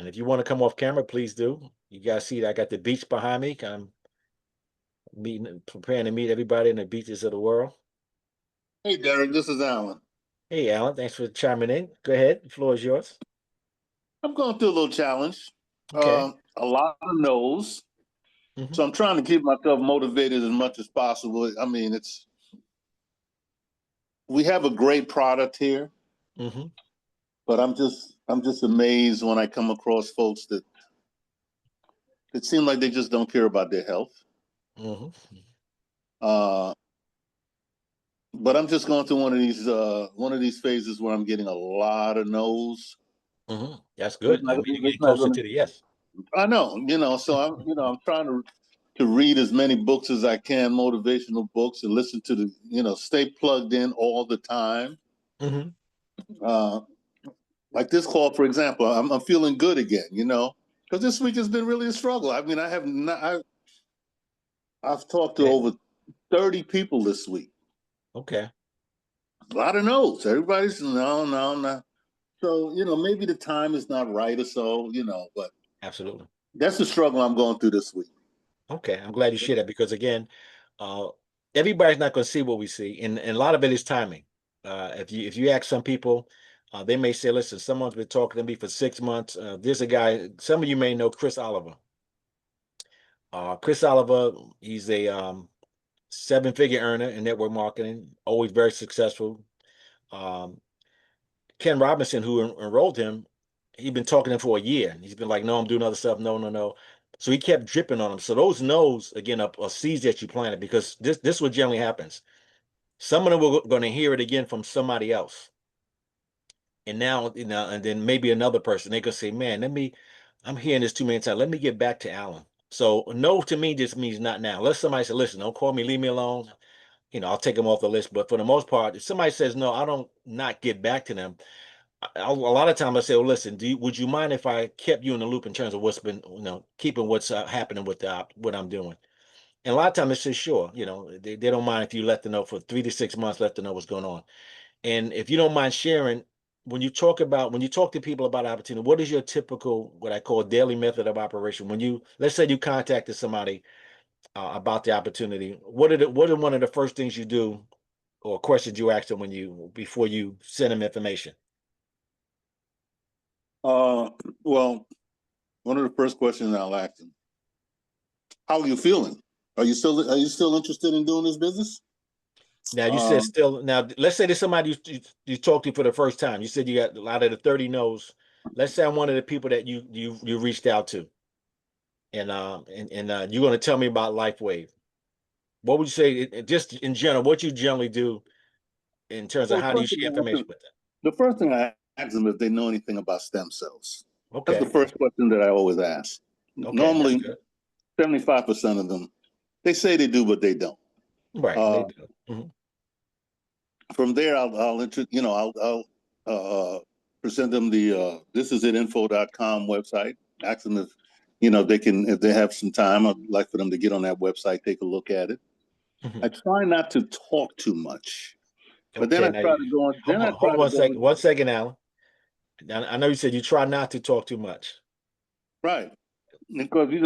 if you want to come off camera, please do. You guys see that I got the beach behind me. I'm preparing to meet everybody in the beaches of the world. Hey, Derek, this is Alan. Hey, Alan, thanks for chiming in. Go ahead. The floor is yours. I'm going through a little challenge. Okay. A lot of no's. Mhm. So I'm trying to keep myself motivated as much as possible. I mean, we have a great product here, Mhm. but I'm just amazed when I come across folks that it seem like they just don't care about their health. Mhm. But I'm just going through one of these phases where I'm getting a lot of no's. Mhm. That's It's good. not, That means you're it's getting not closer gonna, to the yes. I know, so I'm trying to read as many books as I can, motivational books, and listen to stay plugged in all the time. Mhm. Like this call, for example, I'm feeling good again, because this week has been really a struggle. I mean, I've talked to Okay. over 30 people this week. Okay. A lot of no's. Everybody's no, no, no. So, maybe the time is not right or so, but Absolutely. that's the struggle I'm going through this week. Okay. I'm glad you shared that because again, uh, everybody's not going to see what we see, and a lot of it is timing. If you ask some people, they may say, "Listen, someone's been talking to me for 6 months." There's a guy. Some of you may know Chris Oliver. Chris Oliver, he's a seven-figure earner in network marketing, always very successful. Um, Ken Robinson, who enrolled him, he'd been talking to him for a year. He's been like, no, I'm doing other stuff. No, no, no. So he kept dripping on him. So those no's, again, are seeds that you planted because this is what generally happens. Some of them were going to hear it again from somebody else. And now, and then maybe another person, they could say, man, I'm hearing this too many times. Let me get back to Alan. So no to me just means not now. Let somebody say, listen, don't call me, leave me alone. I'll take them off the list. But for the most part, if somebody says no, I don't not get back to them. A lot of times I say, well, listen, would you mind if I kept you in the loop in terms of what's been, keeping what's happening with what I'm doing? And a lot of times it's just sure, they don't mind if you let them know for 3 to 6 months, let them know what's going on. And if you don't mind sharing, when you talk to people about opportunity, what is your typical, what I call daily method of operation? Let's say you contacted somebody about the opportunity, what are one of the first things you do or questions you ask them before you send them information? Well, one of the first questions I'll ask them, how are you feeling? Are you still interested in doing this business? Now you said still. Now let's say there's somebody you talked to for the first time. You said you got a lot of the 30 no's. Let's say I'm one of the people that you reached out to, and you're going to tell me about LifeWave. What would you say, just in general, what you generally do in terms of Well, how do you first of share all, information with them? the first thing I ask them if they know anything about stem cells. That's Okay. the first question that I always ask. Okay, that's Normally, good. 75% of them, they say they do, but they don't. Right, they do. Mhm. From there, I'll present them the thisisit.info.com website. Ask them if they have some time. I'd like for them to get on that website, take a look at it. Mhm. I try not to talk too much, but then Okay, I now try to go on. Then I hold try on to one go second. 1 second, Alan. I know you said you try not to talk too much. right because you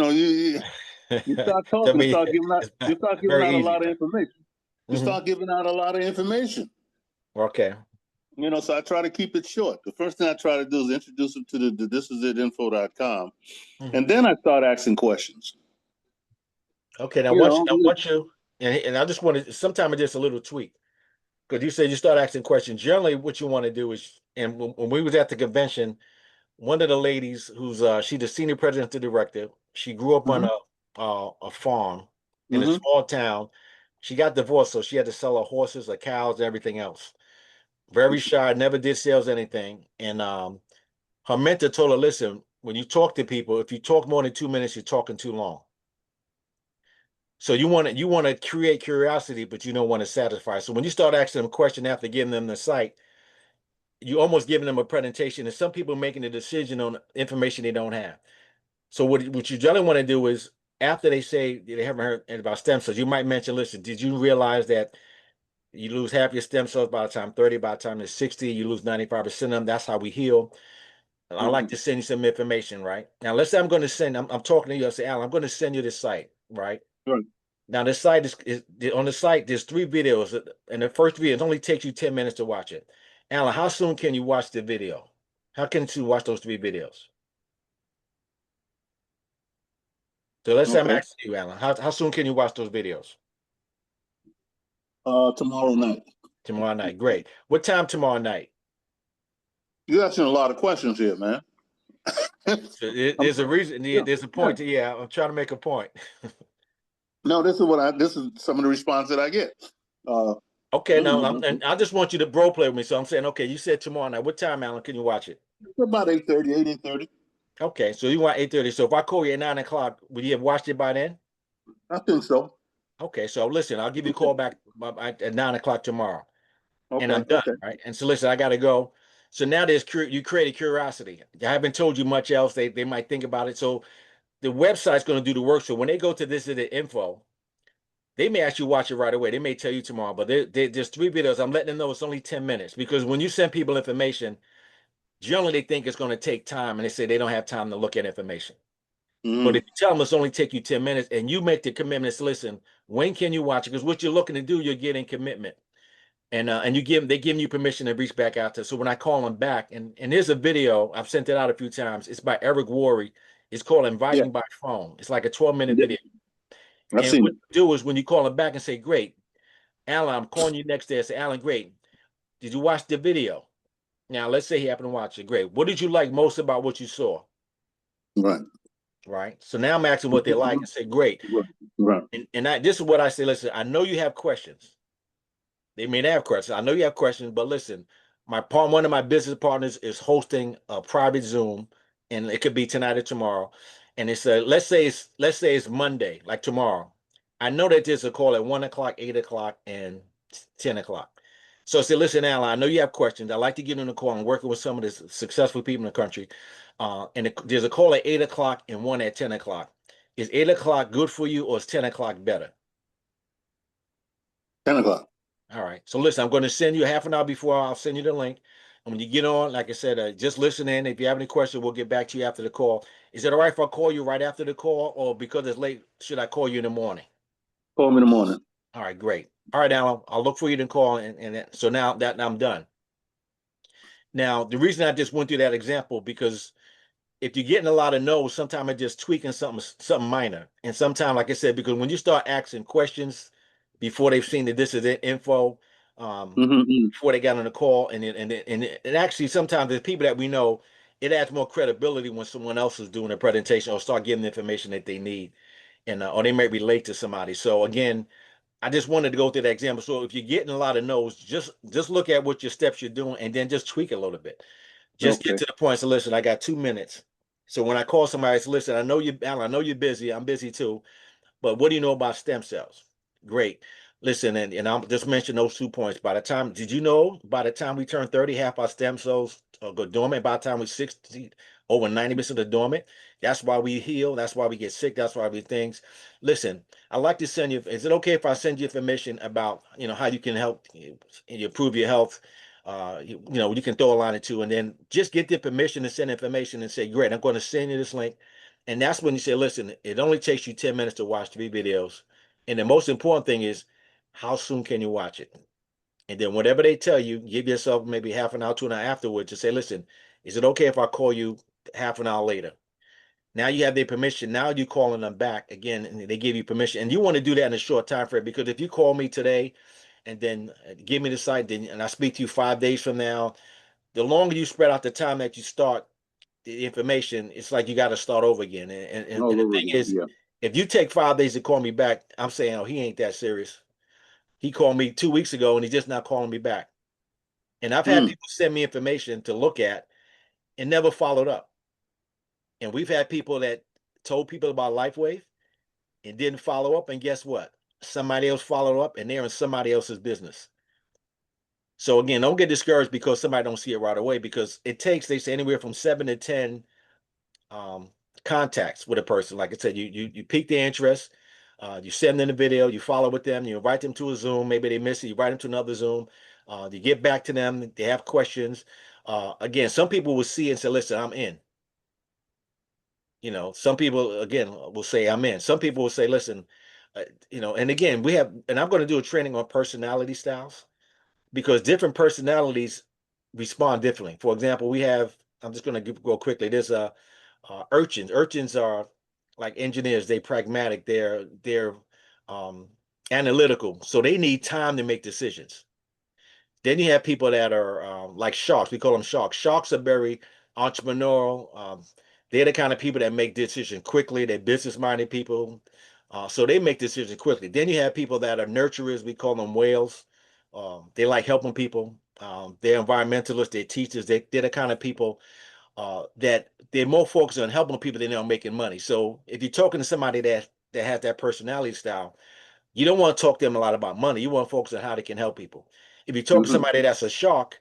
start To talking, me, it's you start giving very out a easy. lot of information. You Mhm. start giving out a lot of information. Okay. So I try to keep it short. The first thing I try to do is introduce them to the thisisit.info.com. Mhm. And then I start asking questions. Okay, now and I just want to, sometimes it's just a little tweak. Because you said you start asking questions. Generally, what you want to do is, and when we was at the convention, one of the ladies who's she's the senior president and director. She grew up on a farm in a small town. She got divorced, so she had to sell her horses, her cows, everything else. Very shy, never did sales anything. And her mentor told her, listen, when you talk to people, if you talk more than 2 minutes, you're talking too long. So you want to create curiosity, but you don't want to satisfy. So when you start asking them a question after giving them the site, you almost giving them a presentation, and some people making a decision on information they don't have. So what you generally want to do is after they say they haven't heard about stem cells, you might mention, listen, did you realize that you lose half your stem cells by the time 30, by the time you're 60, you lose 95% of them. That's how we heal. And I like to send you some information, right? Now, let's say I'm talking to you, I say, Alan, I'm going to send you this site, right? Right. Now, this site is on the site, there's 3 videos, and the first video, it only takes you 10 minutes to watch it. Alan, how soon can you watch the video? How can you watch those 3 videos? So let's say I'm Okay. asking you, Alan, how soon can you watch those videos? Tomorrow night. Tomorrow night. Great. What time tomorrow night? You're asking a lot of questions here, man. So there's a reason. There's a point. I'm trying to make a point. No, this is some of the response that I get. Okay, now and I just want you to bro play with me. So I'm saying, okay, you said tomorrow night. What time, Alan, can you watch it? About 8:30. Okay, so you want 8:30. So if I call you at 9 o'clock, would you have watched it by then? I think so. Okay, so listen, I'll give you a call back at 9 o'clock tomorrow, and I'm Okay. done. Okay. Right? And so listen, I got to go. So now you created curiosity. I haven't told you much else. They might think about it. So the website's going to do the work. So when they go to this info, they may actually watch it right away. They may tell you tomorrow, but there's 3 videos. I'm letting them know it's only 10 minutes because when you send people information, generally they think it's going to take time and they say they don't have time to look at information. But if you tell them it's only take you 10 minutes and you make the commitment, listen, when can you watch it? Because what you're looking to do, you're getting commitment. And they give you permission to reach back out to. So when I call them back, and there's a video, I've sent it out a few times. It's by Eric Worre. It's called Inviting by Phone. It's like a 12-minute video. I've And seen what it. you do is when you call them back and say, great, Alan, I'm calling you next day. I say, Alan, great. Did you watch the video? Now, let's say he happened to watch it. Great. What did you like most about what you saw? Right. Right. So now I'm asking what they like and say, great. Right. And this is what I say. Listen, I know you have questions. They may not have questions. I know you have questions, but listen, one of my business partners is hosting a private Zoom, and it could be tonight or tomorrow. And it's let's say it's Monday, like tomorrow. I know that there's a call at 1 o'clock, 8 o'clock, and 10 o'clock. So I said, listen, Alan, I know you have questions. I like to get on the call. I'm working with some of the successful people in the country. There's a call at 8 o'clock and one at 10 o'clock. Is 8 o'clock good for you, or is 10 o'clock better? 10 o'clock. All right. So listen, I'm going to send you half an hour before. I'll send you the link. And when you get on, like I said, just listen in. If you have any questions, we'll get back to you after the call. Is it all right if I call you right after the call, or because it's late, should I call you in the morning? Call me in the morning. All right, great. All right, Alan, I'll look for you to call. So now that I'm done. Now, the reason I just went through that example, because if you're getting a lot of no's, sometimes it's just tweaking something minor. And sometimes, like I said, because when you start asking questions, before they've seen that this is the info, before they got on the call. And actually, sometimes there's people that we know, it adds more credibility when someone else is doing a presentation or start giving the information that they need, and or they may relate to somebody. So again, I just wanted to go through that example. So if you're getting a lot of no's, just look at what your steps you're doing and then just tweak a little bit. Just get to the point. So listen, I got 2 minutes. So when I call somebody, I say, listen, Alan, I know you're busy. I'm busy too. But what do you know about stem cells? Great. Listen, and I'll just mention those 2 points. Did you know by the time we turn 30, half our stem cells go dormant? By the time we're 60, over 90% of dormant. That's why we heal. That's why we get sick. That's why we things. Listen, I'd like to send you, is it okay if I send you information about, how you can help you improve your health? You can throw a line or two and then just get the permission to send information and say, great, I'm going to send you this link. And that's when you say, listen, it only takes you 10 minutes to watch 3 videos. And the most important thing is, how soon can you watch it? And then whatever they tell you, give yourself maybe half an hour to an hour afterwards to say, listen, is it okay if I call you half an hour later? Now you have their permission. Now you're calling them back again, and they give you permission. And you want to do that in a short time frame, because if you call me today and then give me the site, and I speak to you 5 days from now, the longer you spread out the time that you start the information, it's like you got to start over again. And the thing is, if you take 5 days to call me back, I'm saying, oh, he ain't that serious. He called me 2 weeks ago and he's just not calling me back. And I've had people send me information to look at and never followed up. And we've had people that told people about LifeWave and didn't follow up. And guess what? Somebody else followed up and they're in somebody else's business. So again, don't get discouraged because somebody don't see it right away, because it takes, they say, anywhere from 7 to 10 contacts with a person. Like I said, you pique their interest, you send them the video, you follow with them, you invite them to a Zoom. Maybe they miss it, you invite them to another Zoom. You get back to them, they have questions. Again, some people will see and say, listen, I'm in. Some people again will say, I'm in. Some people will say, listen, and again, and I'm going to do a training on personality styles, because different personalities respond differently. For example, I'm just going to go quickly. There's urchins. Urchins are like engineers. They're pragmatic. They're analytical. So they need time to make decisions. Then you have people that are like sharks. We call them sharks. Sharks are very entrepreneurial. They're the kind of people that make decisions quickly. They're business-minded people. So they make decisions quickly. Then you have people that are nurturers. We call them whales. They like helping people. They're environmentalists. They're teachers. They're the kind of people that they're more focused on helping people than they're making money. So if you're talking to somebody that has that personality style, you don't want to talk to them a lot about money. You want to focus on how they can help people. If you talk to somebody that's a shark,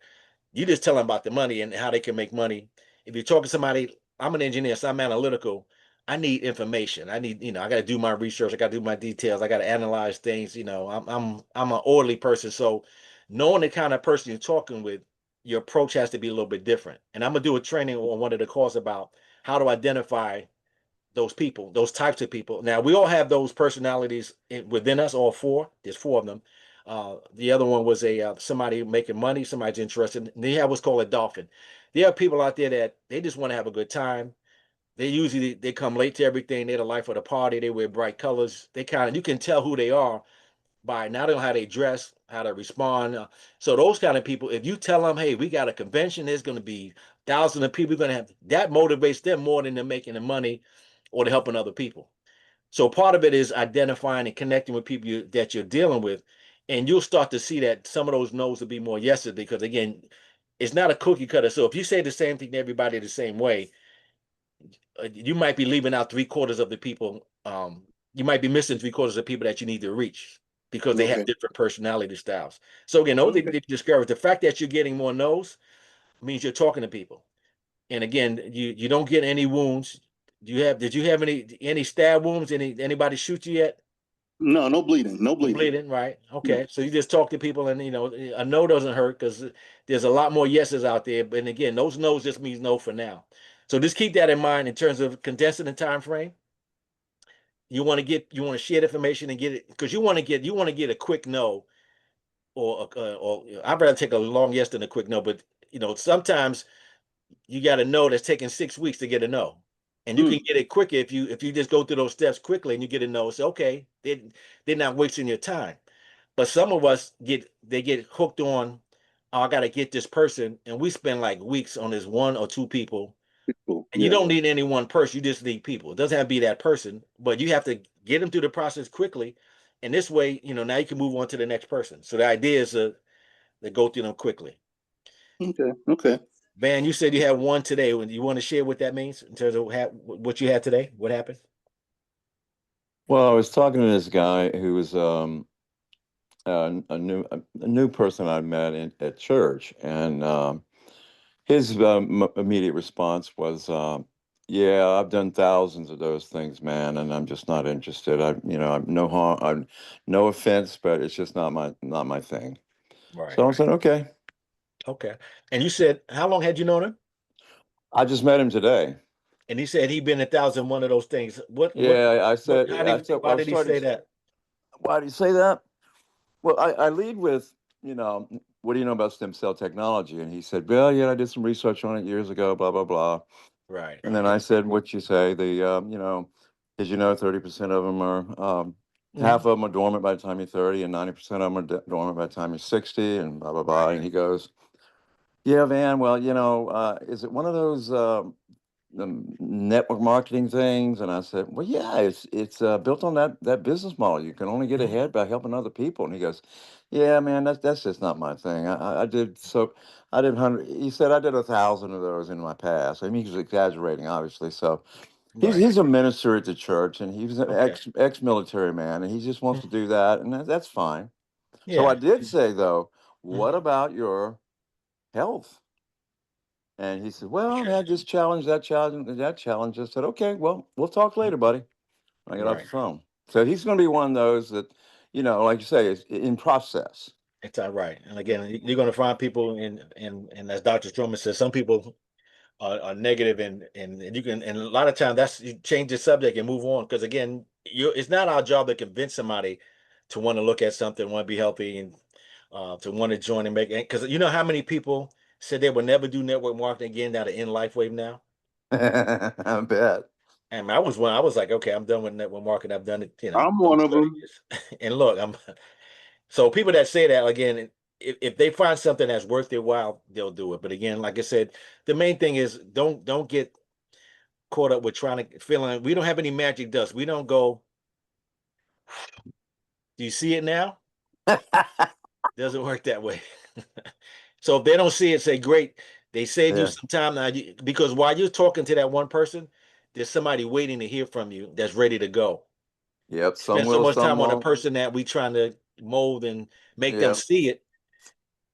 you just tell them about the money and how they can make money. If you're talking to somebody, I'm an engineer, so I'm analytical. I need information. I need, I got to do my research. I got to do my details. I got to analyze things. I'm an orderly person. So knowing the kind of person you're talking with, your approach has to be a little bit different. And I'm gonna do a training on one of the courses about how to identify those people, those types of people. Now, we all have those personalities within us, all four. There's four of them. The other one was somebody making money, somebody's interested. And they have what's called a dolphin. There are people out there that they just want to have a good time. They come late to everything. They're the life of the party. They wear bright colors. You can tell who they are by not only how they dress, how they respond. So those kind of people, if you tell them, hey, we got a convention, there's going to be thousands of people going to have, that motivates them more than they're making the money or to helping other people. So part of it is identifying and connecting with people that you're dealing with. And you'll start to see that some of those no's will be more yeses, because again, it's not a cookie cutter. So if you say the same thing to everybody the same way, you might be leaving out 3/4 of the people. You might be missing 3/4 of people that you need to reach, because they have different personality styles. So again, don't get discouraged. The fact that you're getting more no's means you're talking to people. And again, you don't get any wounds. Did you have any stab wounds? Anybody shoot you yet? No, no bleeding, no No bleeding. bleeding, right? Okay. So you just talk to people, and a no doesn't hurt, because there's a lot more yeses out there. But again, those no's just means no for now. So just keep that in mind in terms of condensing the time frame. You want to share the information and get it, because you want to get a quick no, or I'd rather take a long yes than a quick no. But sometimes you got to know that's taking 6 weeks to get a no, and you can get it quicker if you just go through those steps quickly and you get a no. It's okay. They're not wasting your time. But some of us get hooked on, oh, I got to get this person, and we spend like weeks on this one or two people. And you Yeah. don't need any one person; you just need people. It doesn't have to be that person, but you have to get them through the process quickly. And this way, now you can move on to the next person. So the idea is to go through them quickly. Okay. Okay. Van, you said you had one today. You want to share what that means in terms of what you had today? What happened? Well, I was talking to this guy who was a new person I met at church, and his immediate response was, "Yeah, I've done thousands of those things, man, and I'm just not interested. I'm no harm, I'm no offense, but it's just not my thing." Right. So I said, "Okay." Okay. And you said, how long had you known him? I just met him today. And he said he'd been 1,001 of those things. Yeah, I said, Why I did he started. say that? Why do you say that? Well, I lead with, what do you know about stem cell technology? And he said, well, yeah, I did some research on it years ago, blah, blah, blah. Right. And then I said, what you say, did you know 30% of them are, half of them are dormant by the time you're 30 and 90% of them are dormant by the time you're 60 and blah, blah, blah. Right. And he goes, yeah, Van, well, is it one of those, the network marketing things? And I said, well, yeah, it's built on that business model. You can only get Mhm. ahead by helping other people. And he goes, yeah, man, that's just not my thing. I did 100. He said I did 1,000 of those in my past. I mean, he was exaggerating, obviously. So he's Right. he's a minister at the church, and he was an Okay. ex-military man, and he just wants to Mhm. do that, and that's fine. So I Yeah. did say though, Mhm. what about your health? And he said, well, I Okay. had this challenge, that challenge, and that challenge. I said, okay, well, we'll talk Mhm. later, buddy. I got off the Right. phone. So he's going to be one of those that, like you say, is in process. It's all right. And again, you're going to find people and as Dr. Stroman says, some people are negative and you can, and a lot of times that's, you change the subject and move on. Because again, it's not our job to convince somebody to want to look at something, want to be healthy and to want to join and make it. Because you know how many people said they would never do network marketing again that are in LifeWave now? I bet. And I was one. I was like, okay, I'm done with network marketing. I've done it, I'm one almost of 30 them. years. And look, so people that say that again, if they find something that's worth their while, they'll do it. But again, like I said, the main thing is don't get caught up with trying to feeling we don't have any magic dust. We don't go, do you see it now? Doesn't work that way. So if they don't see it, say great. They saved you Yeah. some time now because while you're talking to that one person, there's somebody waiting to hear from you that's ready to go. Yep. Some Spend so will, much some time on a won't. person that we trying to mold and make them Yep. see it.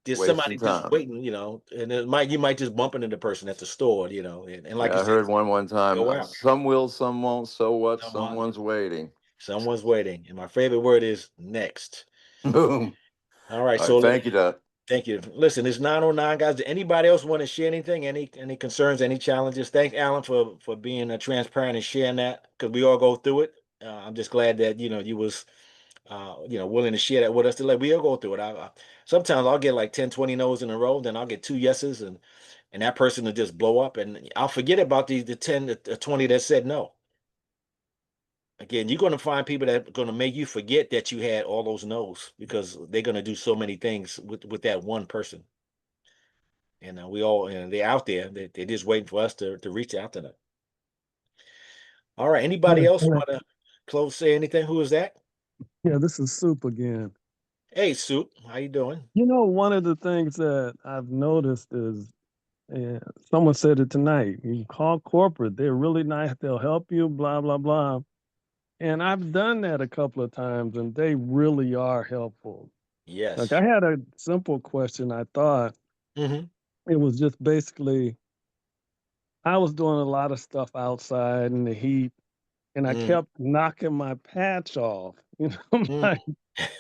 There's Wasting somebody just time. waiting, and you might just bump into the person at the store, and like Yeah, you I said, heard one time. go out. Some will, some won't. So what? Someone, Someone's waiting. someone's waiting. And my favorite word is next. Boom. All right, All right. so Thank you, Doc. thank you. Listen, it's 9:09, guys. Does anybody else want to share anything? Any concerns, any challenges? Thank Alan for being transparent and sharing that because we all go through it. I'm just glad that you was willing to share that with us to let we all go through it. Sometimes I'll get like 10, 20 no's in a row, then I'll get two yeses and that person will just blow up and I'll forget about the 10 the 20 that said no. Again, you're going to find people that are going to make you forget that you had all those no's because they're going to do so many things with that one person. And we all, they're out there. They're just waiting for us to reach out to them. All right. Anybody else want to say anything? Who is that? Yeah, this is Soup again. Hey, Soup. How you doing? One of the things that I've noticed is, someone said it tonight. You call corporate, they're really nice. They'll help you, blah, blah, blah. And I've done that a couple of times, and they really are helpful. Like Yes. I had a simple question. I thought Mm-hmm. it was just basically I was doing a lot of stuff outside in the heat, and I Mm-hmm. kept knocking my patch off. Like,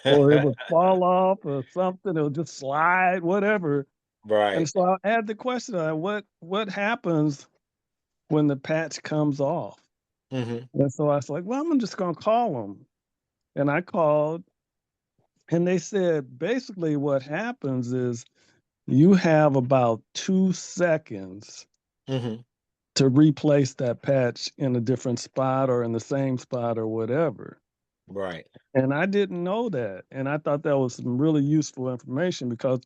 or it Mm. would fall off or something. It would just slide, whatever. And Right. so I had the question: what happens when the patch comes off? Mm-hmm. And so I was like, well, I'm just gonna call them. And I called, and they said basically what happens is you have about 2 seconds Mm-hmm. to replace that patch in a different spot or in the same spot or whatever. Right. And I didn't know that. And I thought that was some really useful information because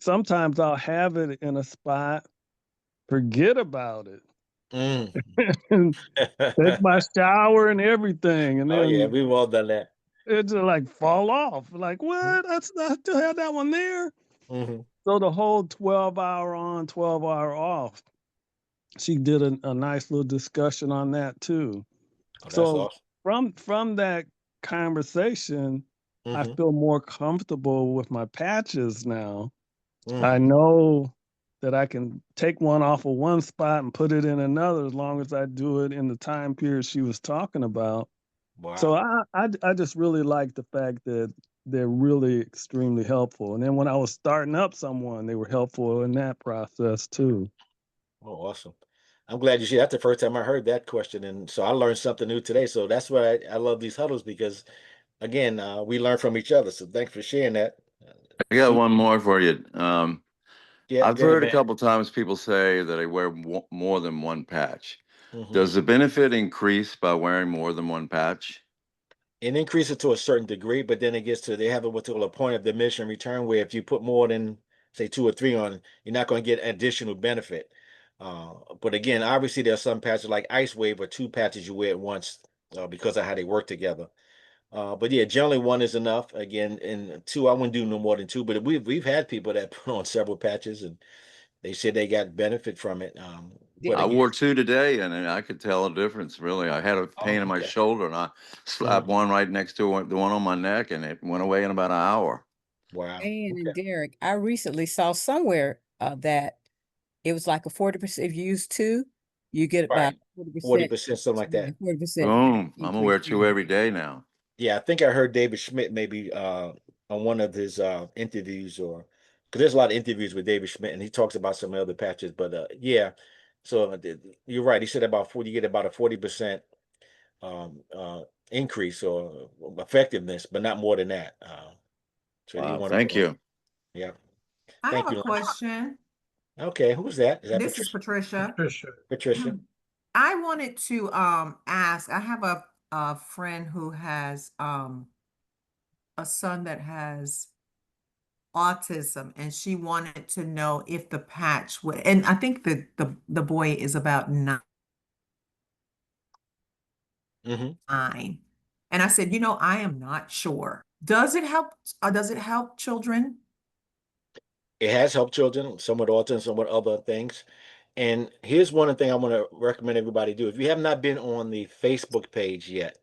sometimes I'll have it in a spot, forget about it, Mm. and take my shower and everything. And Oh yeah, then we've all done that. it just like fall off. Like, what? I still have that one there. Mm-hmm. So the whole 12-hour on, 12-hour off, she did a nice little discussion on that too. Oh, that's So awesome. from that conversation, I Mm-hmm. feel more comfortable with my patches now. I Mm-hmm. know that I can take one off of one spot and put it in another as long as I do it in the time period she was talking about. So Wow. I just really like the fact that they're really extremely helpful. And then when I was starting up someone, they were helpful in that process too. Oh, awesome. I'm glad you shared. That's the first time I heard that question, and so I learned something new today. So that's why I love these huddles because, again, we learn from each other. So thanks for sharing that. I got See, one more for you. yeah, I've go ahead, heard a man. couple times people say that I wear more than one patch. Hmm. Does the benefit increase by wearing more than one patch? It increases to a certain degree, but then it gets to they have what they call a point of diminishing return, where if you put more than say two or three on, you're not going to get additional benefit. But again, obviously there are some patches like Ice Wave or two patches you wear at once because of how they work together. But yeah, generally one is enough. Again, and two, I wouldn't do no more than two. But we've had people that put on several patches and they said they got benefit from it. But I again, wore two today, and I could tell a difference. Really, I had a pain oh, in my okay. shoulder, and I slapped Mhm. one right next to the one on my neck, and it went away in about an hour. Wow. And Okay. Derek, I recently saw somewhere that it was like a 40%. If you use two, you get about Right. 40%, 40%, something like that. 40% Boom! I'm gonna increase. wear two every day now. Yeah, I think I heard David Schmidt maybe on one of his interviews or because there's a lot of interviews with David Schmidt and he talks about some other patches, but yeah. So you're right. He said about 40, you get about a 40% um uh increase or effectiveness, but not more than that. So you Wow! want to put Thank on. you. Yeah. I have Thank a you. question. Okay, who's that? Is that This is Patricia? Patricia. Patricia. Patricia. I wanted to ask, I have a friend who has a son that has autism, and she wanted to know if the patch would, and I think the boy is about Hmm. 9. And I said, I am not sure. Does it help children? It has helped children, some with autism, some with other things. And here's one thing I want to recommend everybody do. If you have not been on the Facebook page yet,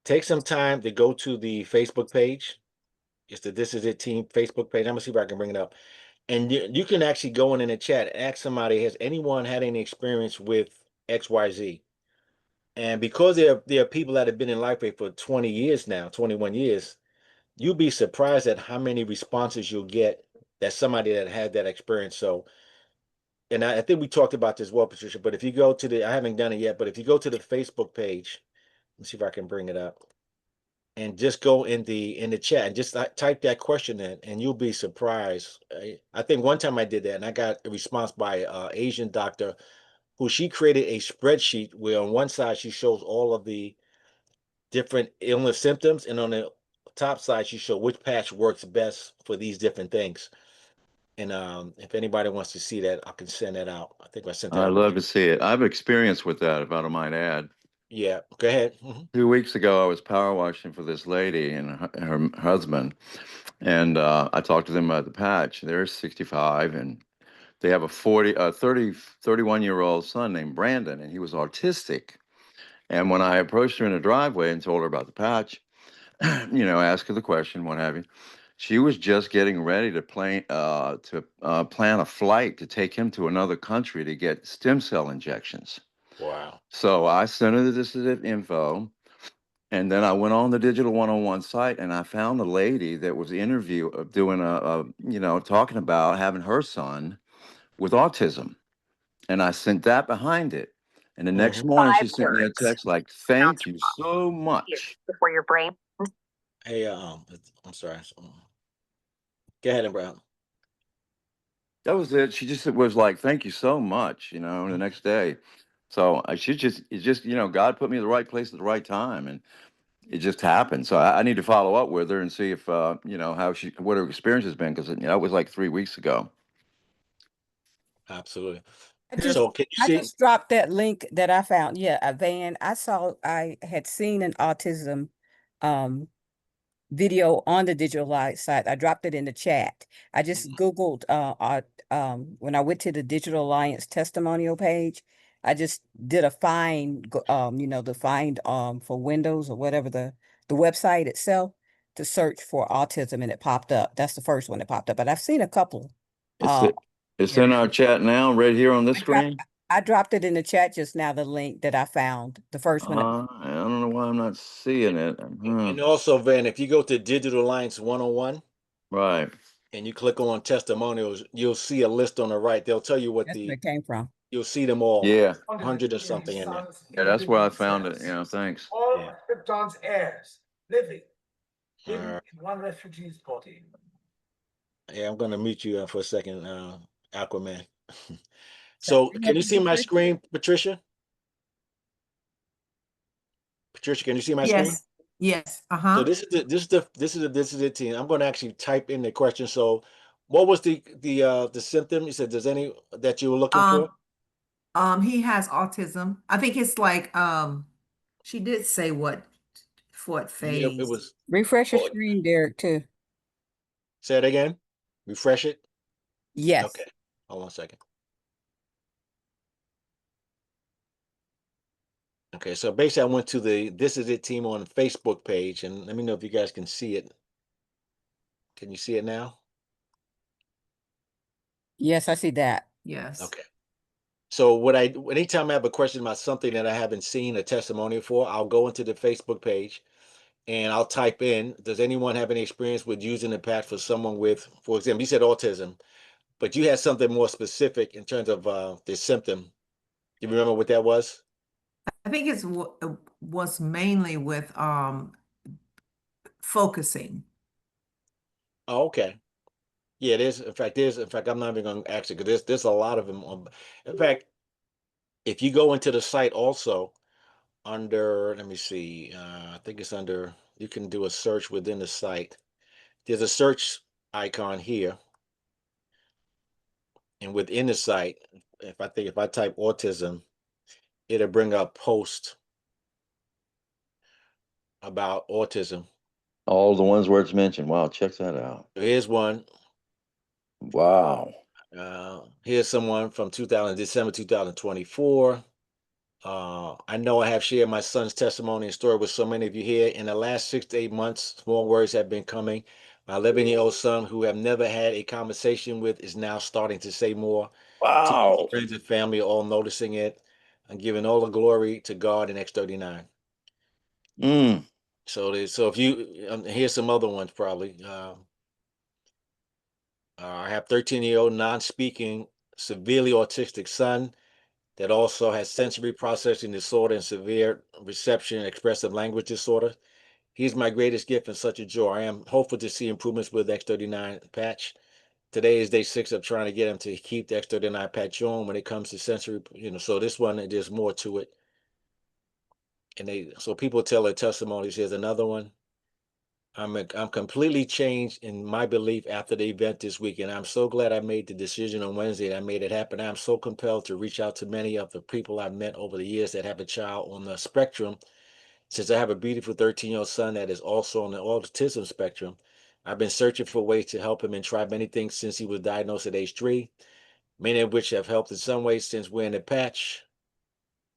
take some time to go to the Facebook page. It's the This Is It Team Facebook page. I'm gonna see if I can bring it up. And you can actually go in the chat and ask somebody, has anyone had any experience with XYZ? And because there are people that have been in LifeWay for 20 years now, 21 years, you'll be surprised at how many responses you'll get that somebody that had that experience. So, and I think we talked about this as well, Patricia, but if you go to I haven't done it yet, but if you go to the Facebook page, let's see if I can bring it up and just go in the chat and just type that question in and you'll be surprised. I think one time I did that and I got a response by Asian doctor who she created a spreadsheet where on one side she shows all of the different illness symptoms and on the top side she showed which patch works best for these different things. And if anybody wants to see that, I can send that out. I think I sent that I out. love to see it. I've experienced with that, if I might add. Yeah, go ahead. Mhm. 2 weeks ago, I was power washing for this lady and her husband, and I talked to them about the patch. They're 65, and they have a 31-year-old son named Brandon, and he was autistic. And when I approached her in the driveway and told her about the patch, ask her the question, what have you, she was just getting ready to plan a flight to take him to another country to get stem cell injections. Wow. So I sent her this info. And then I went on the Digital 101 site and I found a lady that was doing talking about having her son with autism. And I sent that behind it. And the next Mhm. morning she sent me a text like, thank you so much. Before your brain. Hey, I'm sorry. Go ahead, Brown. That was it. She just was like, thank you so much, the next day. So it's just, God put me in the right place at the right time. And it just happened. So I need to follow up with her and see if you know what her experience has been, because that was like 3 weeks ago. Absolutely. I just So can you I see? just dropped that link that I found. Yeah, Van. I had seen an autism video on the Digital Alliance site. I dropped it in the chat. I just Googled when I went to the Digital Alliance testimonial page, I just did a find, the find for Windows or whatever the website itself to search for autism, and it popped up. That's the first one that popped up. But I've seen a couple. It's Uh it's yeah. in our chat now, right here on this screen. I dropped it in the chat just now, the link that I found, the first one. I don't know why I'm not seeing it. And also, Van, if you go to Digital Alliance 101 Right. and you click on testimonials, you'll see a list on the right. They'll tell you what That's where it came from. you'll see them all. Yeah. 100 or something in there. Yeah, that's where I found it. Yeah, thanks. All Yeah. Krypton's heirs living All in right. one refugee's body. Yeah, I'm gonna mute you for a second, Aquaman. So So can you see my screen, Patricia? Patricia, can you see my screen? Yes. Yes. So Uh-huh. this is the team. I'm gonna actually type in the question. So what was the symptom? You said there's any that you were looking for? He has autism. I think it's like she did say what Yeah, it phase. was. refresh your Oh, screen, Derek, too. say it again. Refresh it. Yes. Okay. Hold on a second. Okay, so basically I went to the This Is It team on Facebook page, and let me know if you guys can see it. Can you see it now? Yes, I see that. Yes. Okay. So anytime I have a question about something that I haven't seen a testimonial for, I'll go into the Facebook page and I'll type in, does anyone have any experience with using the pad for someone with, for example, you said autism, but you had something more specific in terms of the symptom. You remember what that was? I think it was mainly with focusing. Oh, okay. Yeah, it is. In fact, I'm not even going to ask it because there's a lot of them. In fact, if you go into the site also under, let me see, I think it's under, you can do a search within the site. There's a search icon here. And within the site, if I type autism, it'll bring up posts about autism. All the ones where it's mentioned. Wow, check that out. Here's one. Wow. Here's someone from December 2024. I know I have shared my son's testimony and story with so many of you here. In the last 6 to 8 months, small words have been coming. My 11-year-old son, who have never had a conversation with, is now starting to say more. Wow. Friends and family are all noticing it. I'm giving all the glory to God in X39. So if you here's some other ones probably. I have 13-year-old non-speaking, severely autistic son that also has sensory processing disorder and severe reception and expressive language disorder. He's my greatest gift and such a joy. I am hopeful to see improvements with X39 patch. Today is day 6 of trying to get him to keep the X39 patch on when it comes to sensory, so this one, there's more to it. And so people tell their testimonies. Here's another one. I'm completely changed in my belief after the event this weekend. I'm so glad I made the decision on Wednesday and I made it happen. I'm so compelled to reach out to many of the people I've met over the years that have a child on the spectrum. Since I have a beautiful 13-year-old son that is also on the autism spectrum, I've been searching for ways to help him and tried many things since he was diagnosed at age 3, many of which have helped in some ways since wearing the patch.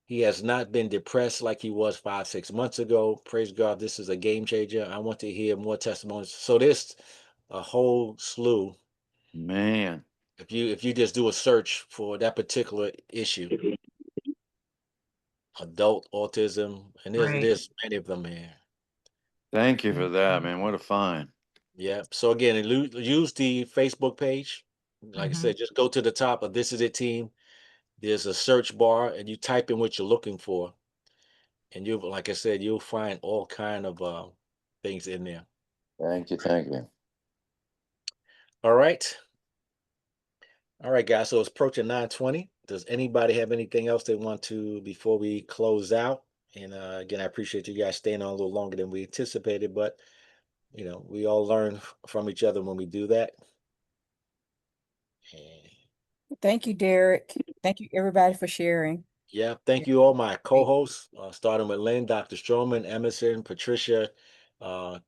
He has not been depressed like he was 5, 6 months ago. Praise God, this is a game changer. I want to hear more testimonies. So there's a whole slew. Man. If you just do a search for that particular issue, adult autism, and there's many of them here. Thank you for that, man. What a find. Yeah. So again, use the Facebook page. Like I said, just go to the top of This Is It team. There's a search bar, and you type in what you're looking for. And like I said, you'll find all kind of things in there. Thank you. Thank you. All right. All right, guys. So it's approaching 9:20. Does anybody have anything else they want to before we close out? And again, I appreciate you guys staying on a little longer than we anticipated, but you know, we all learn from each other when we do that. And Thank you, Derek. Thank you, everybody, for sharing. yeah, thank you all my co-hosts, starting with Lynn, Dr. Stroman, Emerson, Patricia, uh,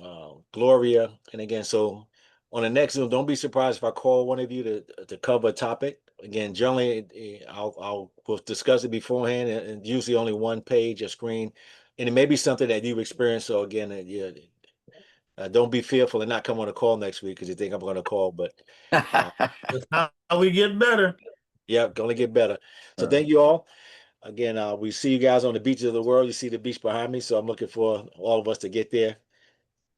uh, Gloria, and again, so on the next Zoom, don't be surprised if I call one of you to cover a topic. Again, generally, we'll discuss it beforehand, and usually only one page, a screen, and it may be something that you've experienced. So again, don't be fearful and not come on a call next week because you think I'm going to call, but That's how we get better. yeah, gonna get better. So thank you all. Again, we see you guys on the beaches of the world. You see the beach behind me, so I'm looking for all of us to get there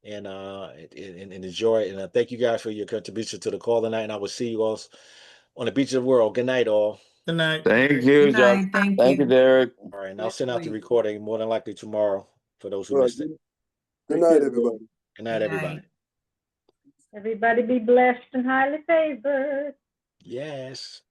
and enjoy it. And thank you guys for your contribution to the call tonight. And I will see you all on the beaches of the world. Good night, all. Good night. Thank you, Good Jeff. night. Thank Thank you, you. Derek. All right, and I'll send out the recording more than likely tomorrow for those who All right. missed it. Good night, everybody. Good night, everybody. Everybody be blessed and highly favored. Yes.